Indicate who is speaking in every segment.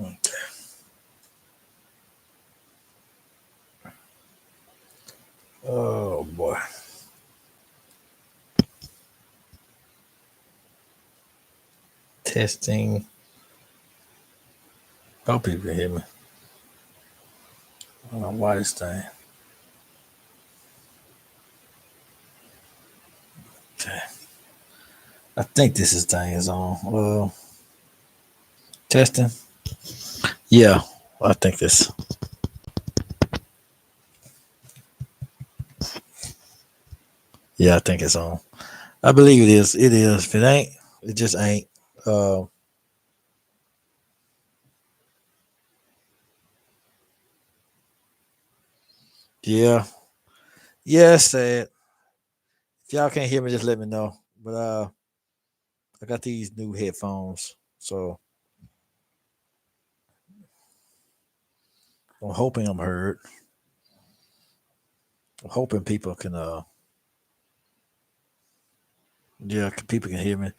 Speaker 1: Okay. Oh boy. Testing. Hope people can hear me. I don't know why this thing. Okay. I think this is thing is on. Testing. Yeah, I think this. Yeah, I think it's on. I believe it is. It is. If it ain't, it just ain't. Uh, yeah, yeah. It's sad. If y'all can't hear me, just let me know. But I got these new headphones, so I'm hoping I'm heard. I'm hoping people can. Yeah, people can hear me.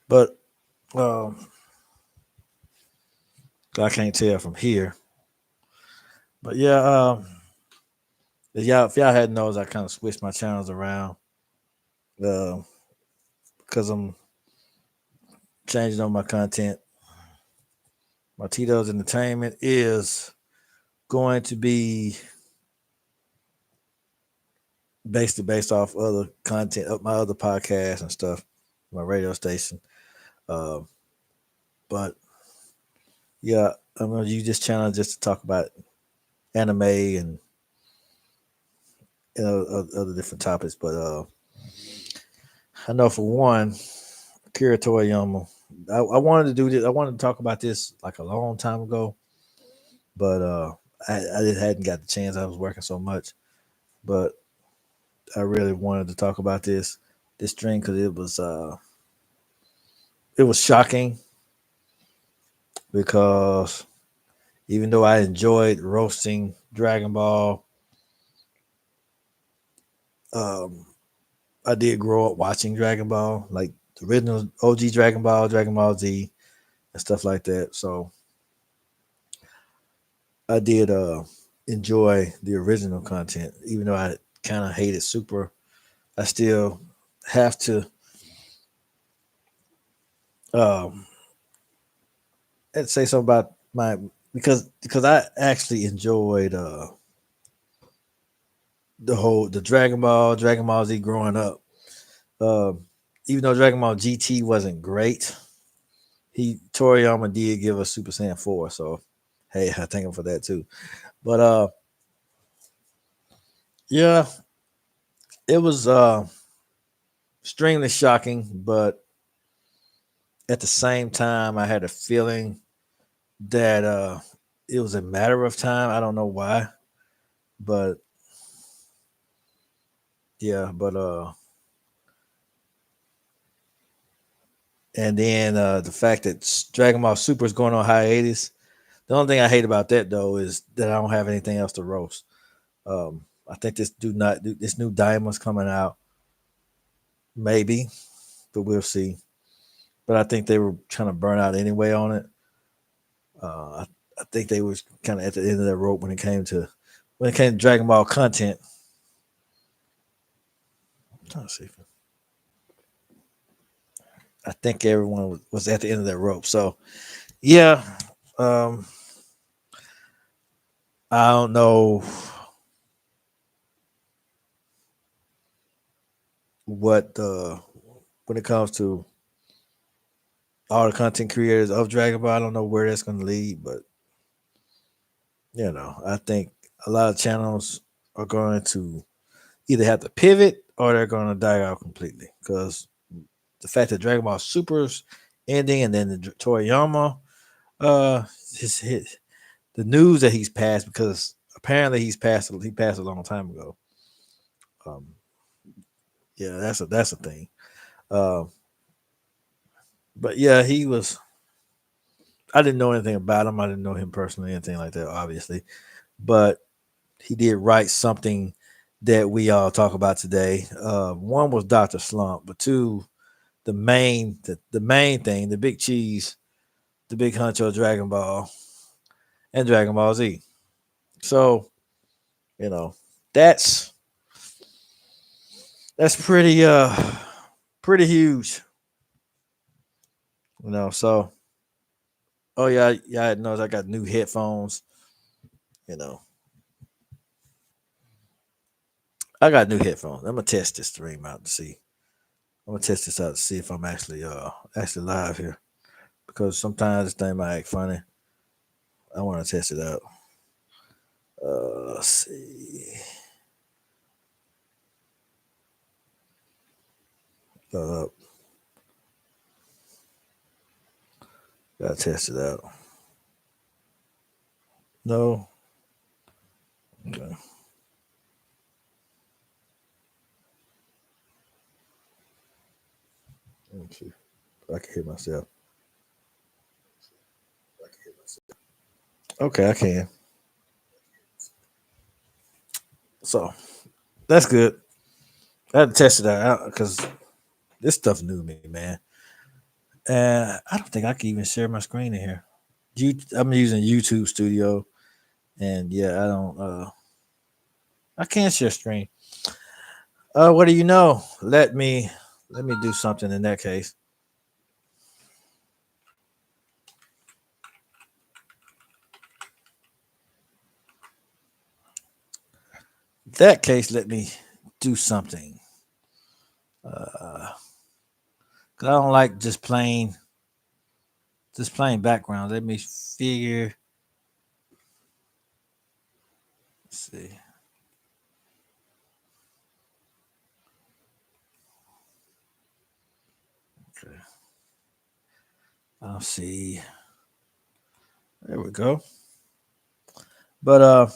Speaker 1: But I can't tell from here. But yeah, if y'all hadn't noticed, I kind of switched my channels around uh, because I'm changing on my content. My Tito's Entertainment is going to be based off other content of my other podcasts and stuff, my radio station. Uh, but yeah, I'm gonna use this channel just to talk about anime and other different topics. But I know for one, Kira Toriyama. I wanted to do this. I wanted to talk about this like a long time ago, but I just hadn't got the chance. I was working so much, but I really wanted to talk about this string because it was shocking because even though I enjoyed roasting Dragon Ball, um, I did grow up watching Dragon Ball, like the original OG Dragon Ball, Dragon Ball Z, and stuff like that. So I did enjoy the original content, even though I kind of hated Super. I still have to um, say something about my because I actually enjoyed the Dragon Ball Z growing up. Um, Even though Dragon Ball GT wasn't great, he Toriyama did give us Super Saiyan 4, so hey, I thank him for that too. But yeah, it was extremely shocking, but at the same time, I had a feeling that it was a matter of time. I don't know why, but yeah, but and then the fact that Dragon Ball Super is going on hiatus. The only thing I hate about that though is that I don't have anything else to roast. I think this new Diamond's coming out, maybe, but we'll see. But I think they were trying to burn out anyway on it. I think they was kind of at the end of that rope when it came to Dragon Ball content. I'm trying to see. I think everyone was at the end of that rope. So yeah, um, I don't know what when it comes to all the content creators of Dragon Ball. I don't know where that's going to lead, but I think a lot of channels are going to either have to pivot or they're going to die out completely because the fact that Dragon Ball Super's ending and then the Toriyama, uh, his the news that he's passed because apparently he passed a long time ago. Um, yeah, that's a thing. Uh, but yeah, he was. I didn't know anything about him. I didn't know him personally, anything like that, obviously. But he did write something that we all talk about today. One was Doctor Slump, but two, the main thing, the big cheese, the big honcho Dragon Ball. and Dragon Ball Z. So you know that's pretty huge. So oh yeah, I knows I got new headphones. You know, I got new headphones. I'm gonna test this stream out to see. I'm gonna test this out to see if I'm actually live here because sometimes this thing might act funny. I want to test it out. Let's see. Uh, Gotta test it out. No. Okay. Let me see. If I can hear myself. Okay, I can. So that's good. I had to test it out because this stuff new to me, man. I don't think I can even share my screen in here. I'm using YouTube Studio, and yeah, I don't. I can't share screen. What do you know? Let me do something in that case. That case, let me do something. Cause I don't like just plain background. Let me figure. Let's see. Okay. I'll see. There we go. But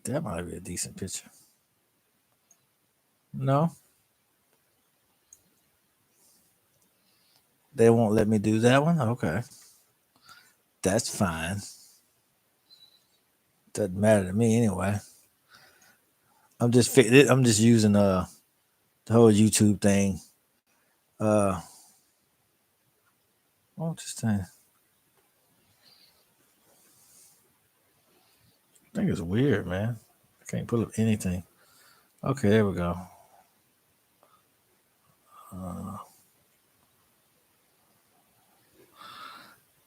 Speaker 1: that might be a decent picture. No, they won't let me do that one. Okay, that's fine. Doesn't matter to me anyway. I'm just using the whole YouTube thing. Uh, oh, this thing. I think it's weird, man. I can't pull up anything. Okay, there we go. Uh,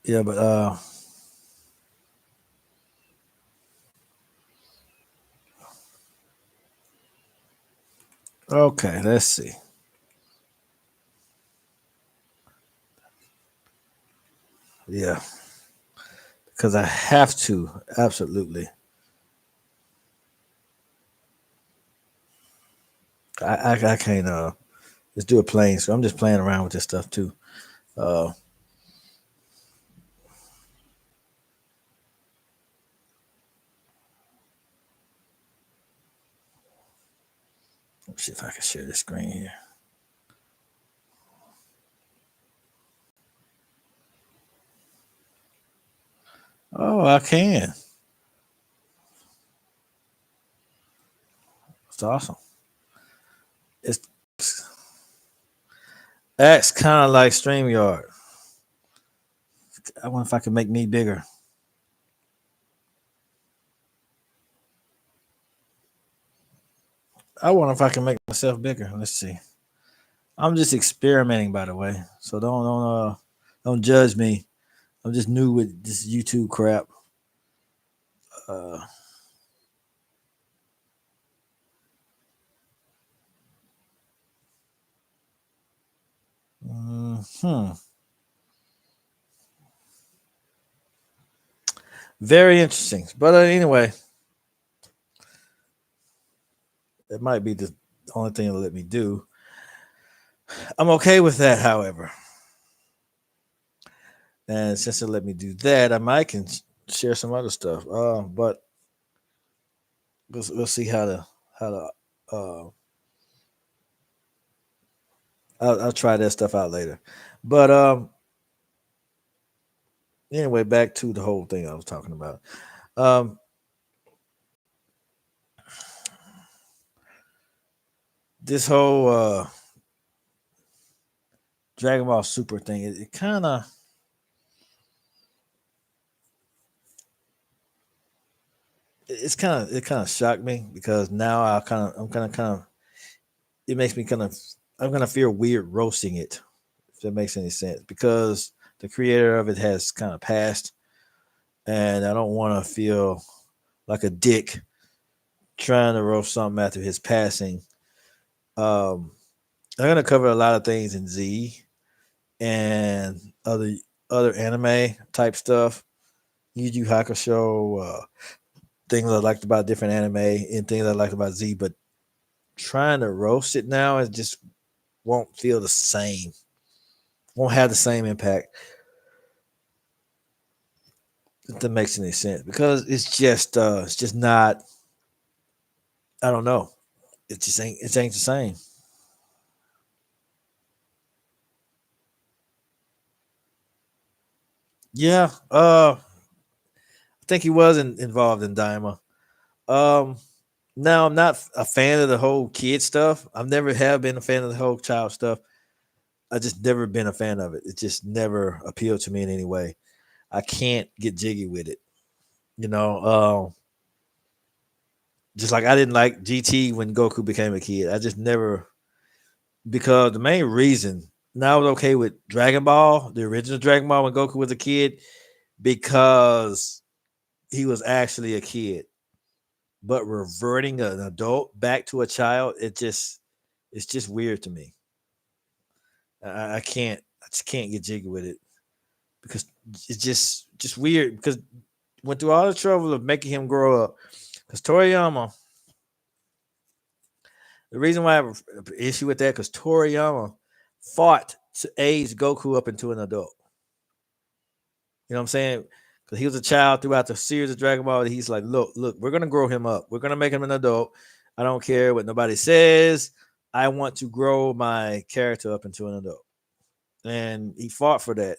Speaker 1: yeah, but okay, let's see. Yeah, because I have to absolutely. I can't just do it plain. So I'm just playing around with this stuff too. Uh, let's see if I can share the screen here. Oh, I can. It's awesome. It's Acts kind of like StreamYard. I wonder if I can make me bigger. I wonder if I can make myself bigger. Let's see. I'm just experimenting, by the way. So don't judge me. I'm just new with this YouTube crap. Uh, hmm. Very interesting. But anyway, it might be the only thing it'll let me do. I'm okay with that, however. And since it let me do that, I might can share some other stuff. But we'll see how to I'll try that stuff out later. But anyway, back to the whole thing I was talking about. Um, this whole Dragon Ball Super thing, it it kind of shocked me because now I'm kind of it makes me kind of I'm gonna feel weird roasting it, if that makes any sense, because the creator of it has kind of passed, and I don't want to feel like a dick trying to roast something after his passing. Um, I'm gonna cover a lot of things in Z and other anime type stuff. Yu Yu Hakusho, things I liked about different anime and things I liked about Z, but trying to roast it now it just won't feel the same. Won't have the same impact. If that makes any sense, because it's just not. I don't know. It ain't the same. Yeah. I think he was involved in Daima. Um, Now I'm not a fan of the whole kid stuff. I've never have been a fan of the whole child stuff. I just never been a fan of it. It just never appealed to me in any way. I can't get jiggy with it. You know, just like I didn't like GT when Goku became a kid. I just never, because the main reason now I was okay with Dragon Ball, the original Dragon Ball when Goku was a kid, because he was actually a kid. But reverting an adult back to a child, it's just weird to me. I can't, I just can't get jiggy with it because it's just weird, because went through all the trouble of making him grow up. Because Toriyama, the reason why I have an issue with that, because Toriyama fought to age Goku up into an adult. You know what I'm saying? Because he was a child throughout the series of Dragon Ball. He's like, look, we're gonna grow him up. We're gonna make him an adult. I don't care what nobody says. I want to grow my character up into an adult, and he fought for that.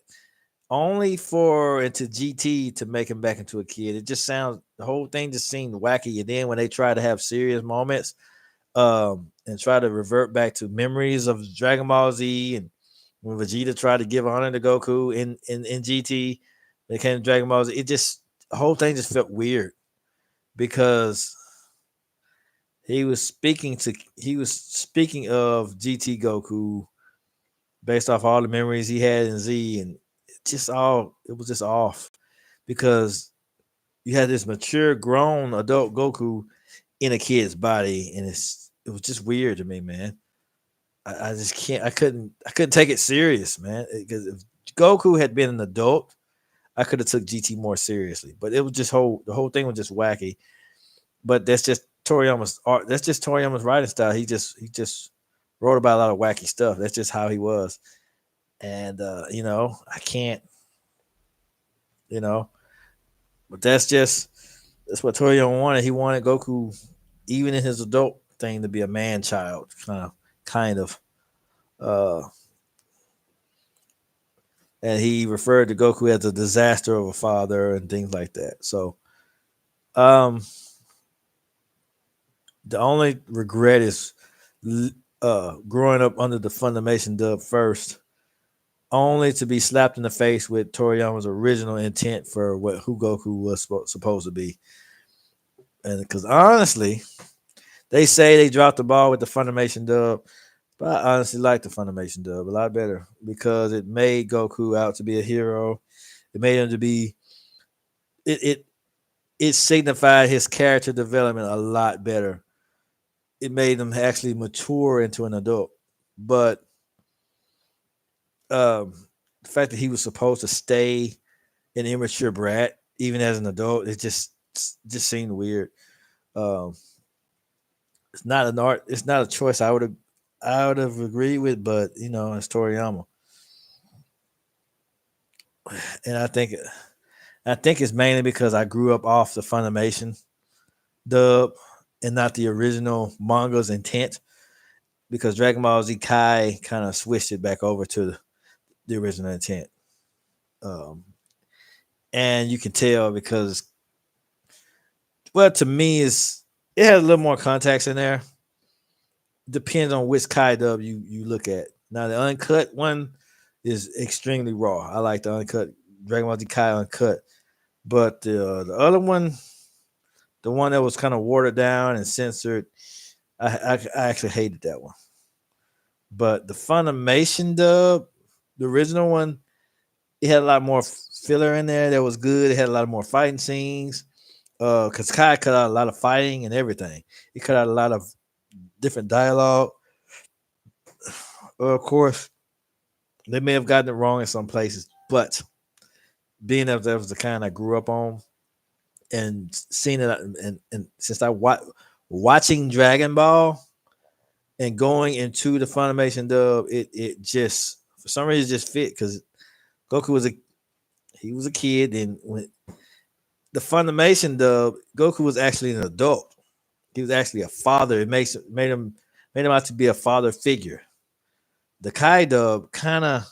Speaker 1: Only for into GT to make him back into a kid. It just sounds, the whole thing just seemed wacky. And then when they try to have serious moments, and try to revert back to memories of Dragon Ball Z, and when Vegeta tried to give honor to Goku in GT, when it came to Dragon Ball Z, it just, the whole thing just felt weird, because he was speaking of GT Goku based off all the memories he had in Z, and it was just off, because you had this mature, grown adult Goku in a kid's body, and it was just weird to me, man. I just can't. I couldn't take it serious, man. Because if Goku had been an adult, I could have took GT more seriously. But it was just the whole thing was just wacky. But that's just Toriyama's art. That's just Toriyama's writing style. He just wrote about a lot of wacky stuff. That's just how he was. And I can't. You know, but that's what Toriyama wanted. He wanted Goku, even in his adult thing, to be a man child, kind of. Uh, and he referred to Goku as a disaster of a father and things like that. So, um, the only regret is growing up under the Funimation dub first, only to be slapped in the face with Toriyama's original intent for what who Goku was supposed to be. And because honestly, they say they dropped the ball with the Funimation dub, but I honestly like the Funimation dub a lot better, because it made Goku out to be a hero. It made him to be it it it signified his character development a lot better. It made him actually mature into an adult. But um, the fact that he was supposed to stay an immature brat even as an adult, it just seemed weird. Um, it's not an art. It's not a choice I would have agreed with, but it's Toriyama, and I think it's mainly because I grew up off the Funimation dub and not the original manga's intent. Because Dragon Ball Z Kai kind of switched it back over to the original intent, um, and you can tell because, well, to me, is it has a little more context in there. depends on which Kai dub you look at. Now the uncut one is extremely raw. I like the uncut Dragon Ball Z Kai uncut, but the other one, the one that was kind of watered down and censored, I actually hated that one. But the Funimation dub, the original one, it had a lot more filler in there that was good. It had a lot more fighting scenes. Because Kai cut out a lot of fighting and everything. He cut out a lot of different dialogue. Of course, they may have gotten it wrong in some places, but being that was the kind I grew up on and seeing it, and since watching Dragon Ball and going into the Funimation dub, it just for some reason just fit because Goku was a kid, and when the Funimation dub, Goku was actually an adult. He was actually a father. It made him out to be a father figure. The Kai dub kind of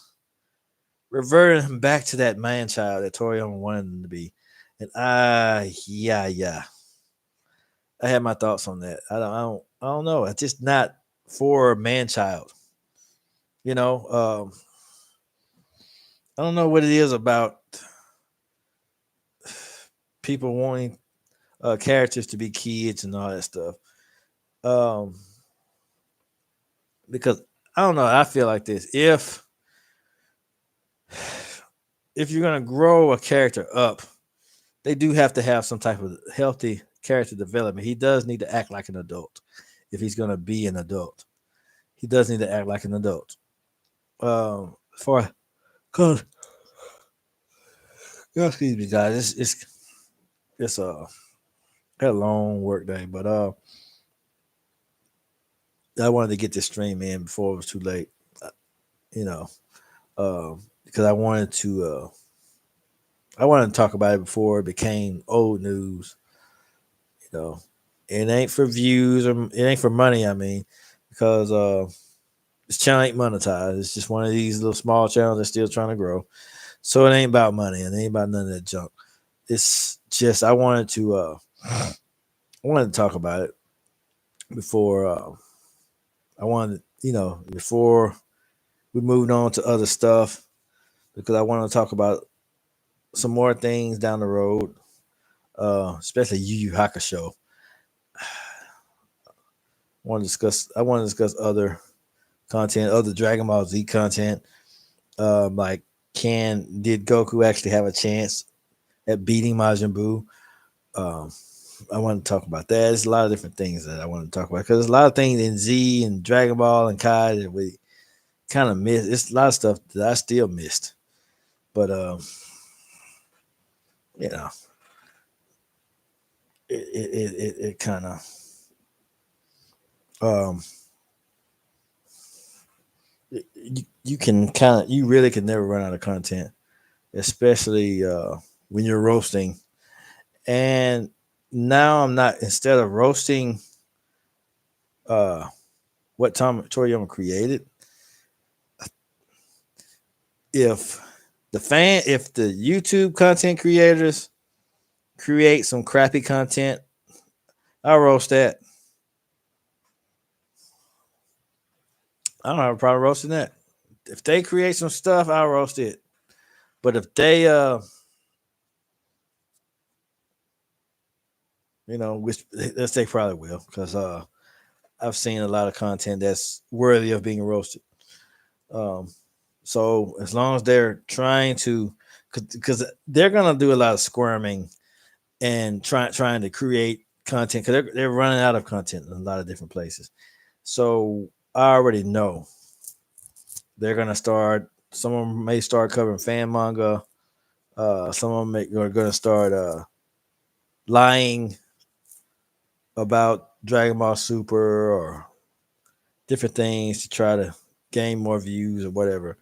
Speaker 1: reverted him back to that man child that Toriyama wanted him to be. And yeah, I had my thoughts on that. I don't know. It's just not for man child. You know, I don't know what it is about people wanting characters to be kids and all that stuff. Um, because I don't know. I feel like this: if you're gonna grow a character up, they do have to have some type of healthy character development. He does need to act like an adult if he's gonna be an adult. He does need to act like an adult. For cause excuse me, guys, it's a long work day, but I wanted to get this stream in before it was too late. uh, You know, because I wanted to talk about it before it became old news. You know, it ain't for views or it ain't for money. I mean, because this channel ain't monetized. It's just one of these little small channels that's still trying to grow. So it ain't about money and it ain't about none of that junk. It's just I wanted to talk about it before I wanted before we moved on to other stuff because I want to talk about some more things down the road, especially Yu Yu Hakusho. I want to discuss other content, other Dragon Ball Z content. Like, did Goku actually have a chance at beating Majin Buu? Um, I want to talk about that. There's a lot of different things that I want to talk about because there's a lot of things in Z and Dragon Ball and Kai that we kind of missed. It's a lot of stuff that I still missed, but you know, it kind of um, you really can never run out of content, especially when you're roasting. And now I'm not instead of roasting uh, what Tom Toriyama created. If if the YouTube content creators create some crappy content, I'll roast that. I don't have a problem roasting that. If they create some stuff, I'll roast it. But if they which let's say probably will, because I've seen a lot of content that's worthy of being roasted. Um, so as long as they're trying to, because they're gonna do a lot of squirming and trying to create content because they're running out of content in a lot of different places. So I already know they're gonna start. Some of them may start covering fan manga. Some of them are gonna start lying about Dragon Ball Super or different things to try to gain more views or whatever.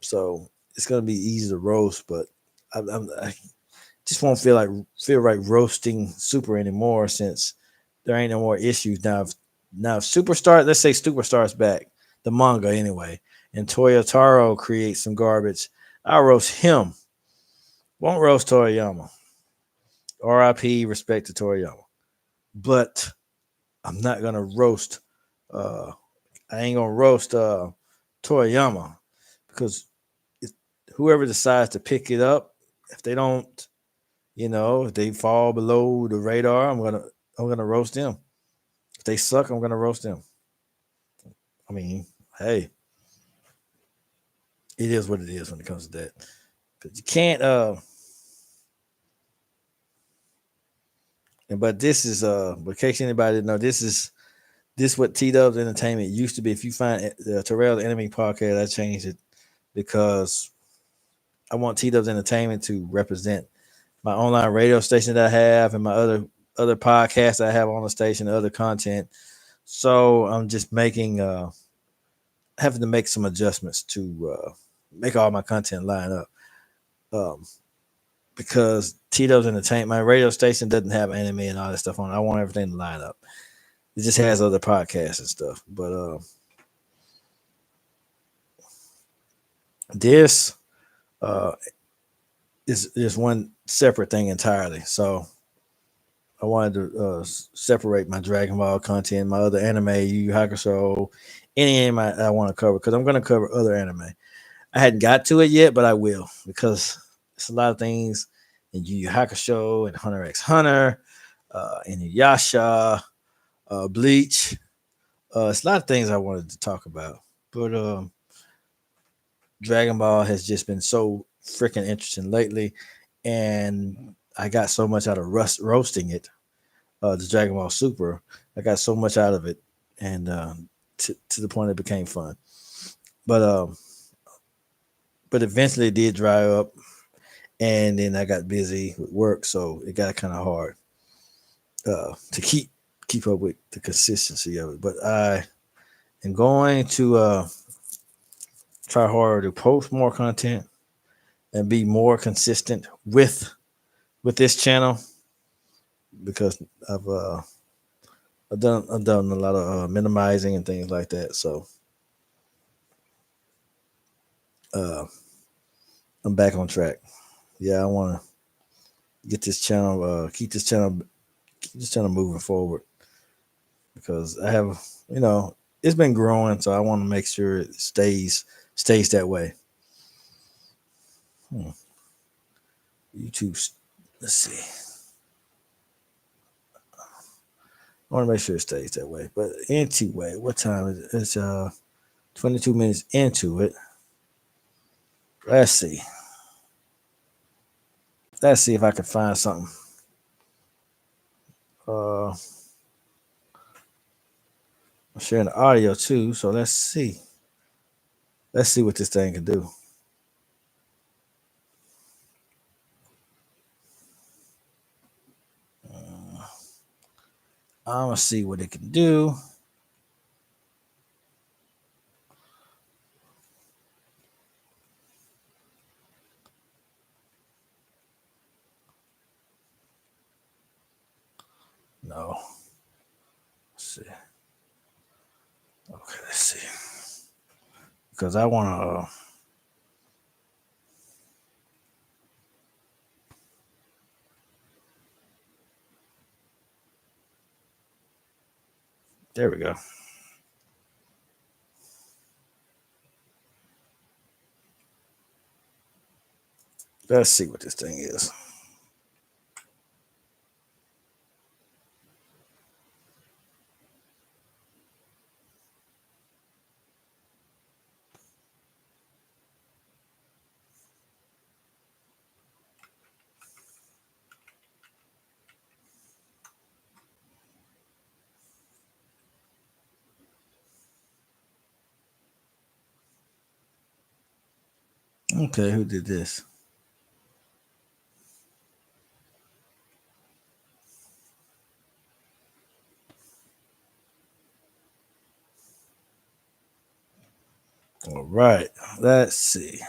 Speaker 1: So it's gonna be easy to roast, but I just won't feel like roasting Super anymore since there ain't no more issues now. If Superstar, let's say Superstar's back, the manga anyway, and Toyotaro creates some garbage, I'll roast him. Won't roast Toriyama. R.I.P. Respect to Toriyama, but I'm not gonna roast Uh, I ain't gonna roast Toriyama because it, whoever decides to pick it up, if they don't, if they fall below the radar, I'm gonna roast them. If they suck, I'm gonna roast them. I mean, hey, it is what it is when it comes to that. Because you can't. But this is but in case anybody didn't know, this what T Dubs Entertainment used to be. If you find the Terrell Enemy podcast, I changed it because I want T Dubs Entertainment to represent my online radio station that I have and my other podcasts I have on the station, other content. So I'm just having to make some adjustments to make all my content line up. Um, because T Dubs Entertainment, my radio station doesn't have anime and all that stuff on it. I want everything to line up. It just has other podcasts and stuff. But this uh, is one separate thing entirely. So I wanted to separate my Dragon Ball content, my other anime, Yu Yu Hakusho, any anime I want to cover because I'm going to cover other anime. I hadn't got to it yet, but I will because it's a lot of things in Yu Yu Hakusho and Hunter x Hunter, and Yasha, Bleach. It's a lot of things I wanted to talk about, but Dragon Ball has just been so freaking interesting lately, and I got so much out of roasting it. The Dragon Ball Super, I got so much out of it, and to the point it became fun. But but eventually it did dry up, and then I got busy with work, so it got kind of hard to keep up with the consistency of it. But I am going to try harder to post more content and be more consistent with this channel because I've done a lot of minimizing and things like that. So uh, I'm back on track. Yeah, I want to get this channel, keep this channel moving forward because I have, it's been growing, so I want to make sure it stays that way. Hmm. YouTube, let's see. I want to make sure it stays that way. But anyway, what time is it? It's 22 minutes into it. Let's see. Let's see if I can find something. I'm sharing the audio too, so let's see. Let's see what this thing can do. I'm gonna see what it can do. No. Let's see. Okay, let's see. Because I want to. There we go. Let's see what this thing is. Okay, who did this? All right. Let's see.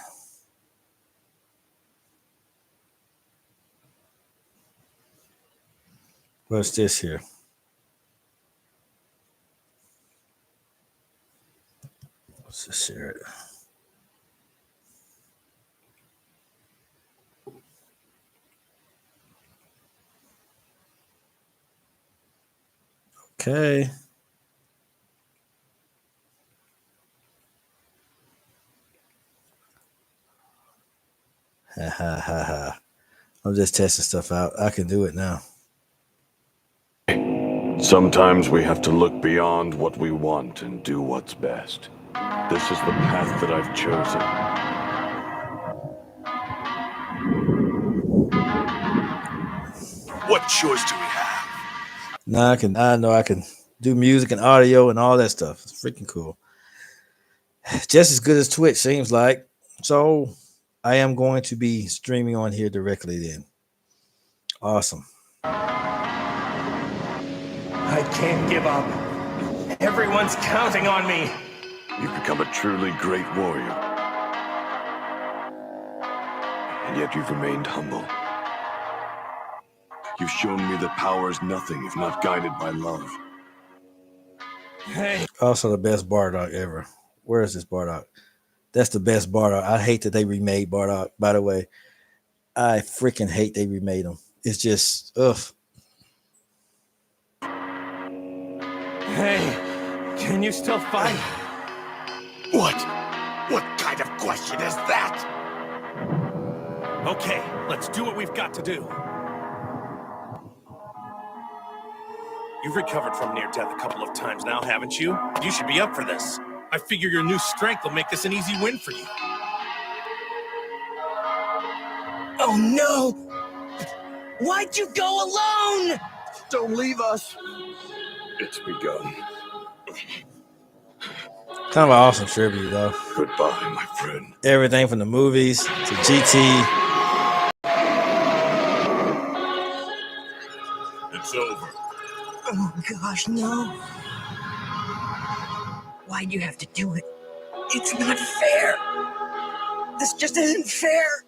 Speaker 1: What's this here? Let's just share it. Okay. Ha ha ha ha. I'm just testing stuff out. I can do it now.
Speaker 2: Sometimes we have to look beyond what we want and do what's best. This is the path that I've chosen.
Speaker 3: What choice do we have?
Speaker 1: Now I can. I know I can do music and audio and all that stuff. It's freaking cool. Just as good as Twitch seems like. So I am going to be streaming on here directly then. Awesome.
Speaker 4: I can't give up. Everyone's counting on me.
Speaker 2: You've become a truly great warrior. And yet you've remained humble. You've shown me that power is nothing if not guided by love.
Speaker 4: Hey.
Speaker 1: Also the best Bardock ever. Where is this Bardock? That's the best Bardock. I hate that they remade Bardock, by the way. I freaking hate they remade him. It's just, ugh.
Speaker 4: Hey, can you still fight?
Speaker 3: What? What kind of question is that?
Speaker 4: Okay, let's do what we've got to do. You've recovered from near death a couple of times now, haven't you? You should be up for this. I figure your new strength will make this an easy win for you.
Speaker 5: Oh no! Why'd you go alone?
Speaker 3: Don't leave us.
Speaker 2: It's begun.
Speaker 1: Kind of an awesome tribute, though.
Speaker 2: Goodbye, my friend.
Speaker 1: Everything from the movies to GT.
Speaker 3: It's over.
Speaker 5: Oh gosh, no. Why'd you have to do it? It's not fair. This just isn't fair.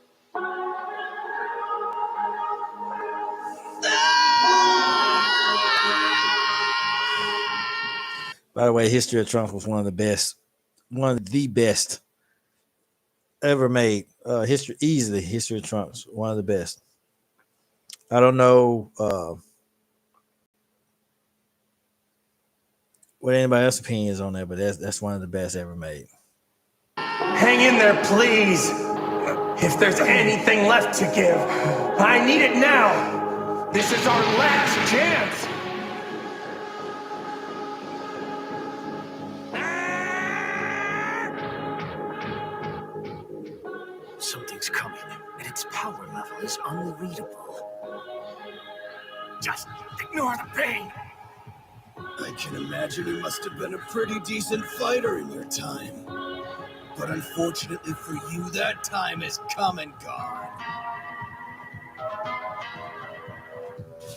Speaker 1: By the way, History of Trunks was one of the best ever made. History of Trunks, one of the best. I don't know what anybody else's opinion is on that, but that's one of the best ever made.
Speaker 4: Hang in there, please. If there's anything left to give, I need it now. This is our last chance.
Speaker 5: Something's coming, and its power level is unreadable.
Speaker 4: Just ignore the pain.
Speaker 3: I can imagine you must have been a pretty decent fighter in your time. But unfortunately for you, that time has come and gone.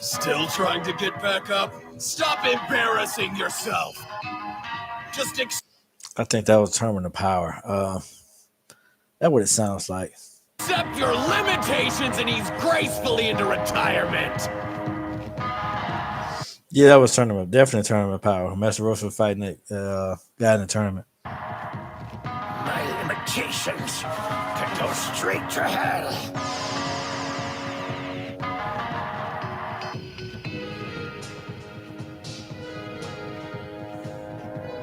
Speaker 3: Still trying to get back up? Stop embarrassing yourself.
Speaker 1: I think that was Terminal Power. That's what it sounds like.
Speaker 3: Accept your limitations and ease gracefully into retirement.
Speaker 1: Yeah, that was definitely Tournament Power. Master Roshi was fighting that guy in the tournament.
Speaker 4: My limitations can go straight to hell.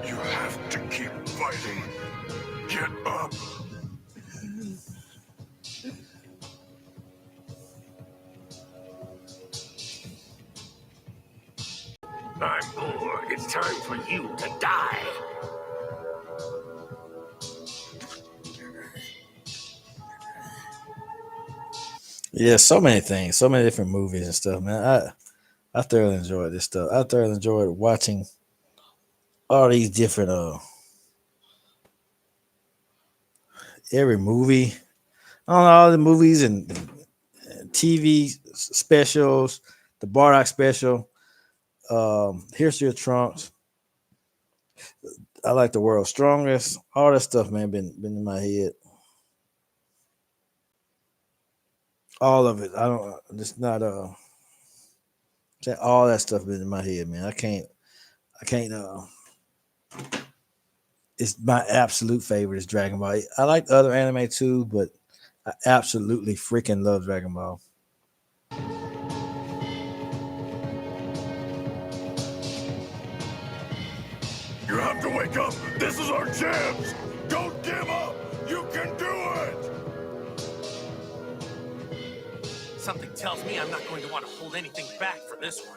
Speaker 2: You have to keep fighting. Get up.
Speaker 4: I'm bored. It's time for you to die.
Speaker 1: Yeah, so many things, so many different movies and stuff, man. I thoroughly enjoyed this stuff. I thoroughly enjoyed watching all these different every movie. I don't know, all the movies and TV specials, the Bardock special, History of Trunks. I like the World's Strongest. All that stuff, man, been in my head. All of it. I don't. It's not. All that stuff been in my head, man. I can't. It's my absolute favorite is Dragon Ball. I like other anime too, but I absolutely freaking love Dragon Ball.
Speaker 2: You have to wake up. This is our chance. Don't give up. You can do it.
Speaker 4: Something tells me I'm not going to want to hold anything back for this one.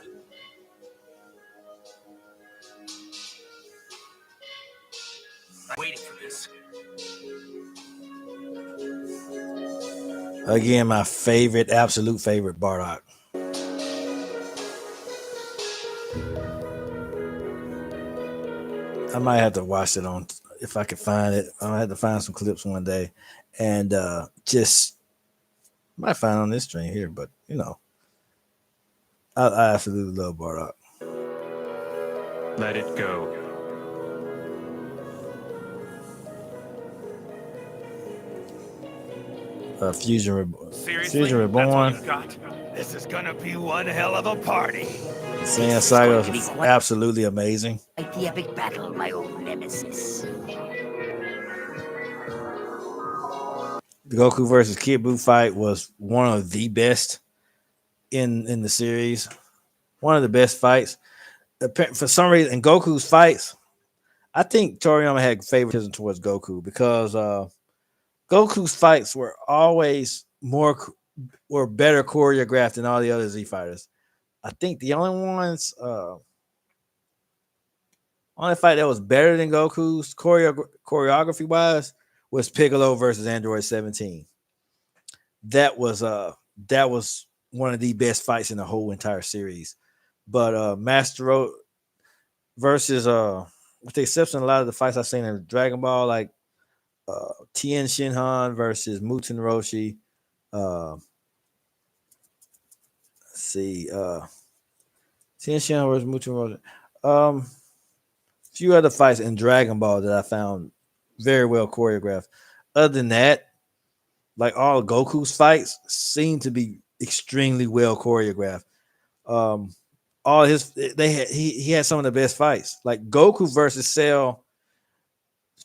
Speaker 4: I'm waiting for this.
Speaker 1: Again, my favorite, absolute favorite, Bardock. I might have to watch it on if I could find it. I had to find some clips one day, and just might find it on this stream here. But I absolutely love Bardock.
Speaker 4: Let it go.
Speaker 1: Fusion
Speaker 4: Seriously?
Speaker 1: Reborn.
Speaker 4: That's all you got?
Speaker 3: This is gonna be one hell of a party.
Speaker 1: Saiyan Saga is absolutely amazing.
Speaker 5: Like the epic battle of my old nemesis.
Speaker 1: The Goku versus Kid Buu fight was one of the best in the series. One of the best fights. For some reason, in Goku's fights, I think Toriyama had favoritism towards Goku because Goku's fights were always better choreographed than all the other Z fighters. I think the only fight that was better than Goku's choreography wise was Piccolo versus Android 17. That was one of the best fights in the whole entire series. But Master Road versus with the exception of a lot of the fights I've seen in Dragon Ball, like Tien Shinhan versus Muten Roshi. Let's see, Tien Shinhan versus Muten Roshi. Few other fights in Dragon Ball that I found very well choreographed. Other than that, like all Goku's fights seem to be extremely well choreographed. All he had some of the best fights. Like Goku versus Cell,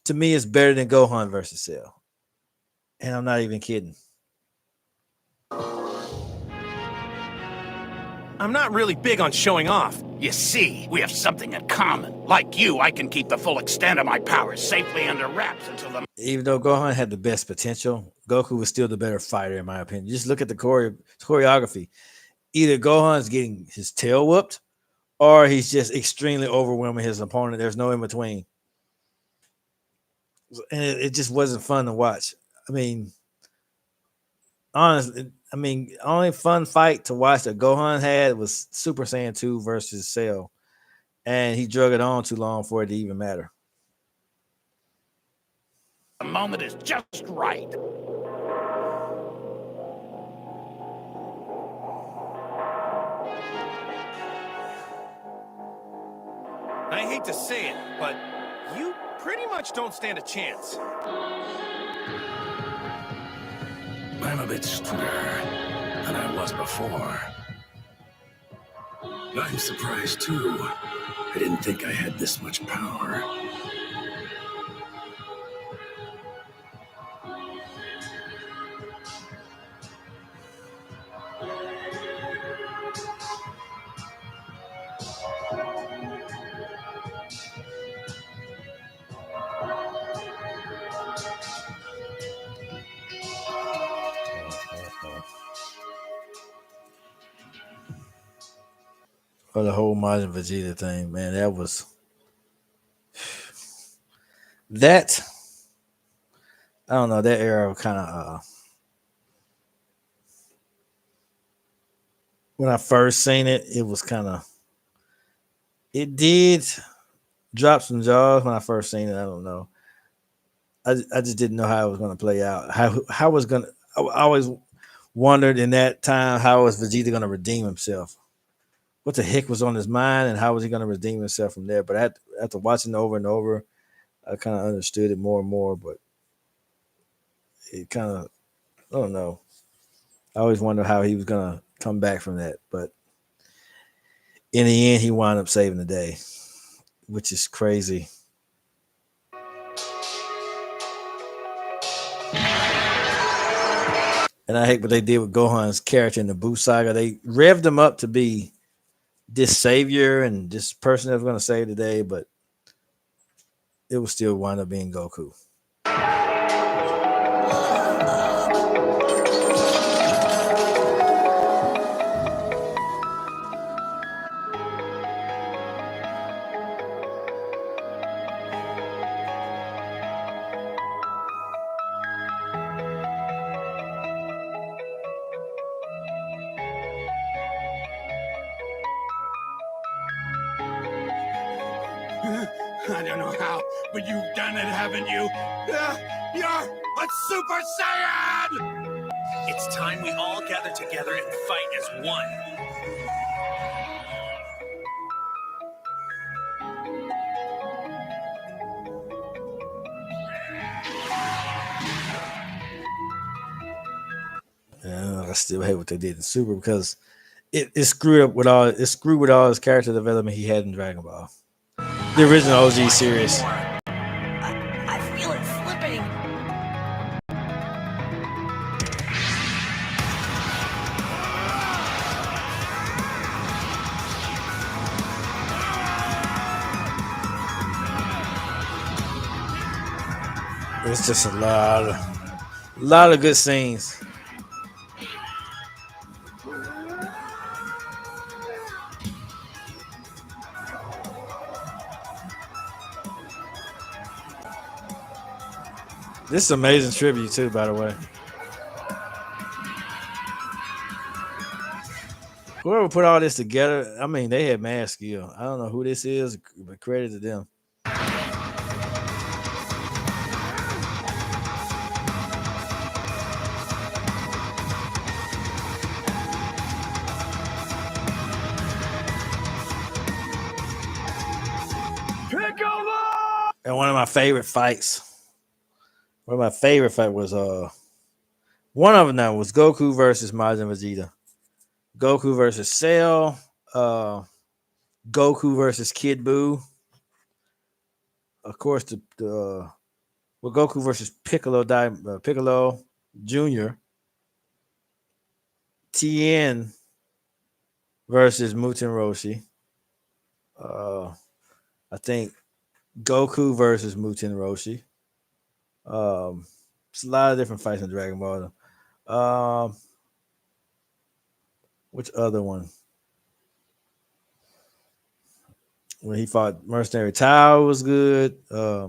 Speaker 1: to me, is better than Gohan versus Cell, and I'm not even kidding.
Speaker 4: I'm not really big on showing off.
Speaker 3: You see, we have something in common. Like you, I can keep the full extent of my powers safely under wraps until the...
Speaker 1: Even though Gohan had the best potential, Goku was still the better fighter, in my opinion. Just look at the choreography. Either Gohan's getting his tail whooped, or he's just extremely overwhelming his opponent. There's no in between. And it just wasn't fun to watch. I mean, honestly, only fun fight to watch that Gohan had was Super Saiyan 2 versus Cell. And he drug it on too long for it to even matter.
Speaker 3: The moment is just right.
Speaker 4: I hate to say it, but you pretty much don't stand a chance.
Speaker 3: I'm a bit stronger than I was before. I'm surprised, too. I didn't think I had this much power.
Speaker 1: For the whole Majin Vegeta thing, man, that I don't know, that era kind of when I first seen it, it did drop some jaws when I first seen it. I don't know. I just didn't know how it was going to play out. How was going to? I always wondered in that time how was Vegeta going to redeem himself? What the heck was on his mind, and how was he going to redeem himself from there? But after watching it over and over, I kind of understood it more and more. But it kind of, I don't know. I always wondered how he was going to come back from that. But in the end, he wound up saving the day, which is crazy. And I hate what they did with Gohan's character in the Buu saga. They revved him up to be this savior and this person that was going to save the day, but it will still wind up being Goku.
Speaker 3: I don't know how, but you've done it, haven't you? You're a Super Saiyan! It's time we all gather together and fight as one.
Speaker 1: I still hate what they did in Super because it screwed with all his character development he had in Dragon Ball. The original OG series.
Speaker 5: I feel it slipping.
Speaker 1: It's just a lot of good scenes. This is amazing tribute too, by the way. Whoever put all this together, I mean, they had mad skill. I don't know who this is, but credit to them. And one of my favorite fights. Was one of them now was Goku versus Majin Vegeta. Goku versus Cell. Goku versus Kid Buu. Of course, Goku versus Piccolo Junior. Tien versus Muten Roshi. I think Goku versus Muten Roshi. It's a lot of different fights in Dragon Ball. Which other one? When he fought Mercenary Tao was good. I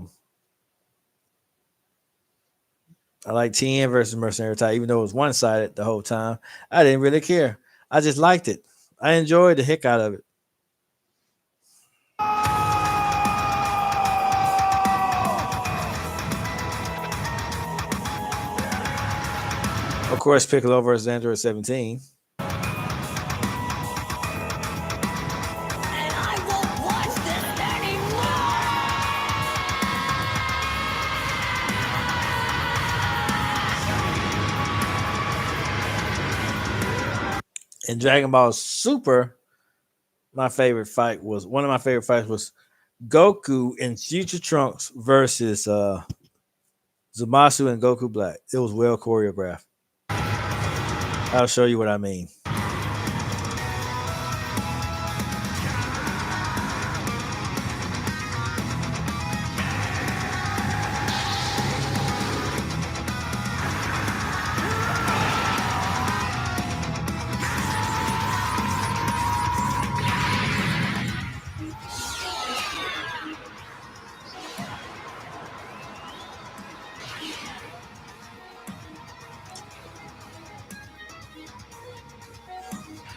Speaker 1: like Tien versus Mercenary Tao, even though it was one sided the whole time. I didn't really care. I just liked it. I enjoyed the heck out of it. Of course, Piccolo versus Android 17.
Speaker 5: And I won't watch this anymore!
Speaker 1: In Dragon Ball Super, my favorite fight was one of my favorite fights was Goku and Future Trunks versus Zamasu and Goku Black. It was well choreographed. I'll show you what I mean.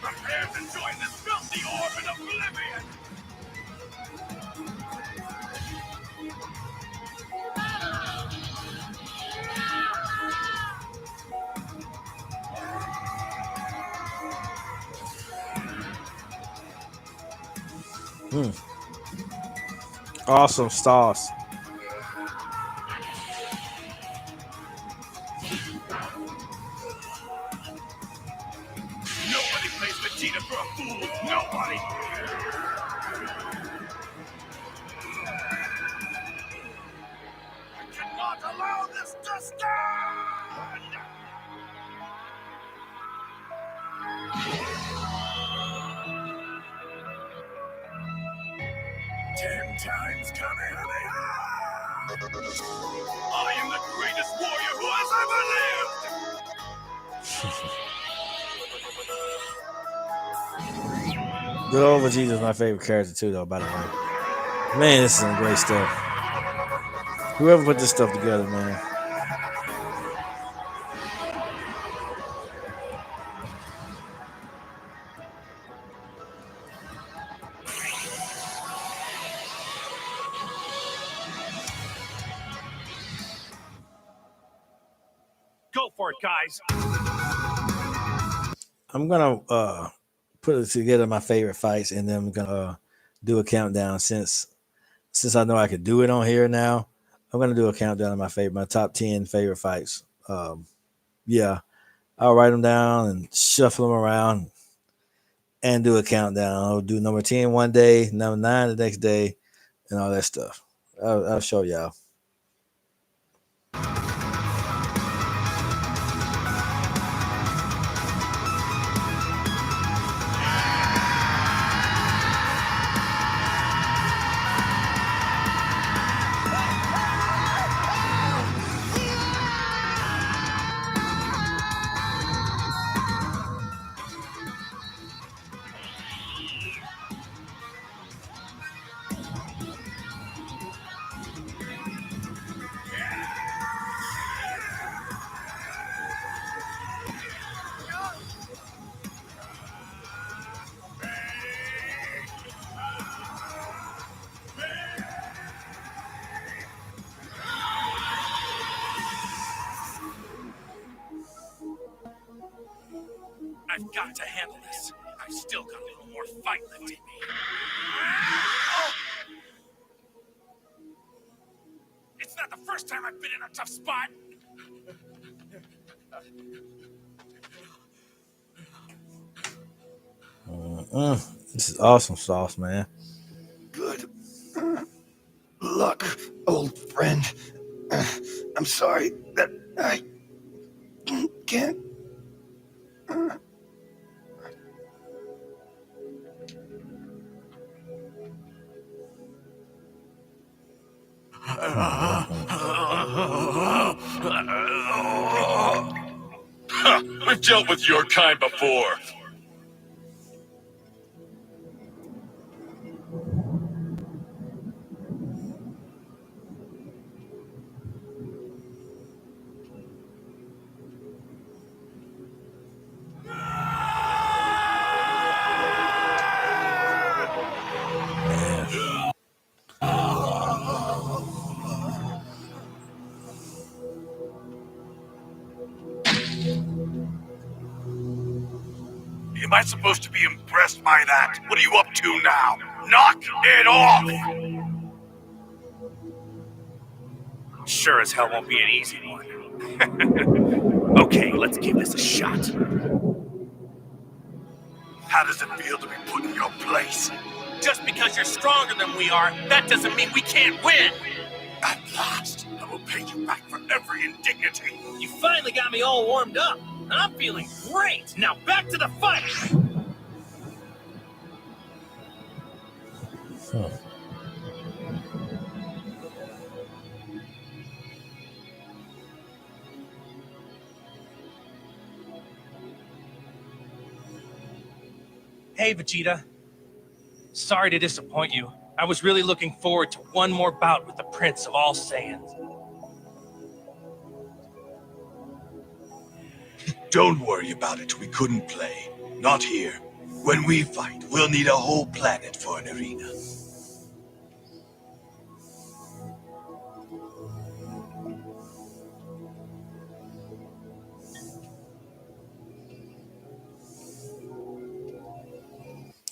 Speaker 3: Prepare to join this filthy orb in oblivion!
Speaker 1: Awesome stars.
Speaker 3: Nobody plays Vegeta for a fool! Nobody! I cannot allow this to stand! 10 times Kamehameha! I am the greatest warrior who has ever lived!
Speaker 1: Good old Vegeta is my favorite character too, though. By the way, man, this is some great stuff. Whoever put this stuff together, man.
Speaker 3: guys.
Speaker 1: I'm gonna put it together my favorite fights, and then I'm gonna do a countdown since I know I could do it on here now. I'm gonna do a countdown of my top 10 favorite fights. Yeah, I'll write them down and shuffle them around and do a countdown. I'll do number 10 one day, number 9 the next day, and all that stuff. I'll show y'all.
Speaker 3: I've got to handle this. I've still got a little more fight left in me. It's not the first time I've been in a tough spot.
Speaker 1: This is awesome sauce, man.
Speaker 6: Good luck, old friend. I'm sorry that I can't.
Speaker 2: We've dealt with your kind before.
Speaker 3: Am I supposed to be impressed by that? What are you up to now? Knock it off! Sure as hell won't be an easy one. Okay, let's give this a shot. How does it feel to be put in your place? Just because you're stronger than we are, that doesn't mean we can't win! At last, I will pay you back for every indignity. You finally got me all warmed up. I'm feeling great. Now back to the fight. Hey, Vegeta. Sorry to disappoint you. I was really looking forward to one more bout with the Prince of All Saiyans.
Speaker 6: Don't worry about it. We couldn't play. Not here. When we fight, we'll need a whole planet for an arena.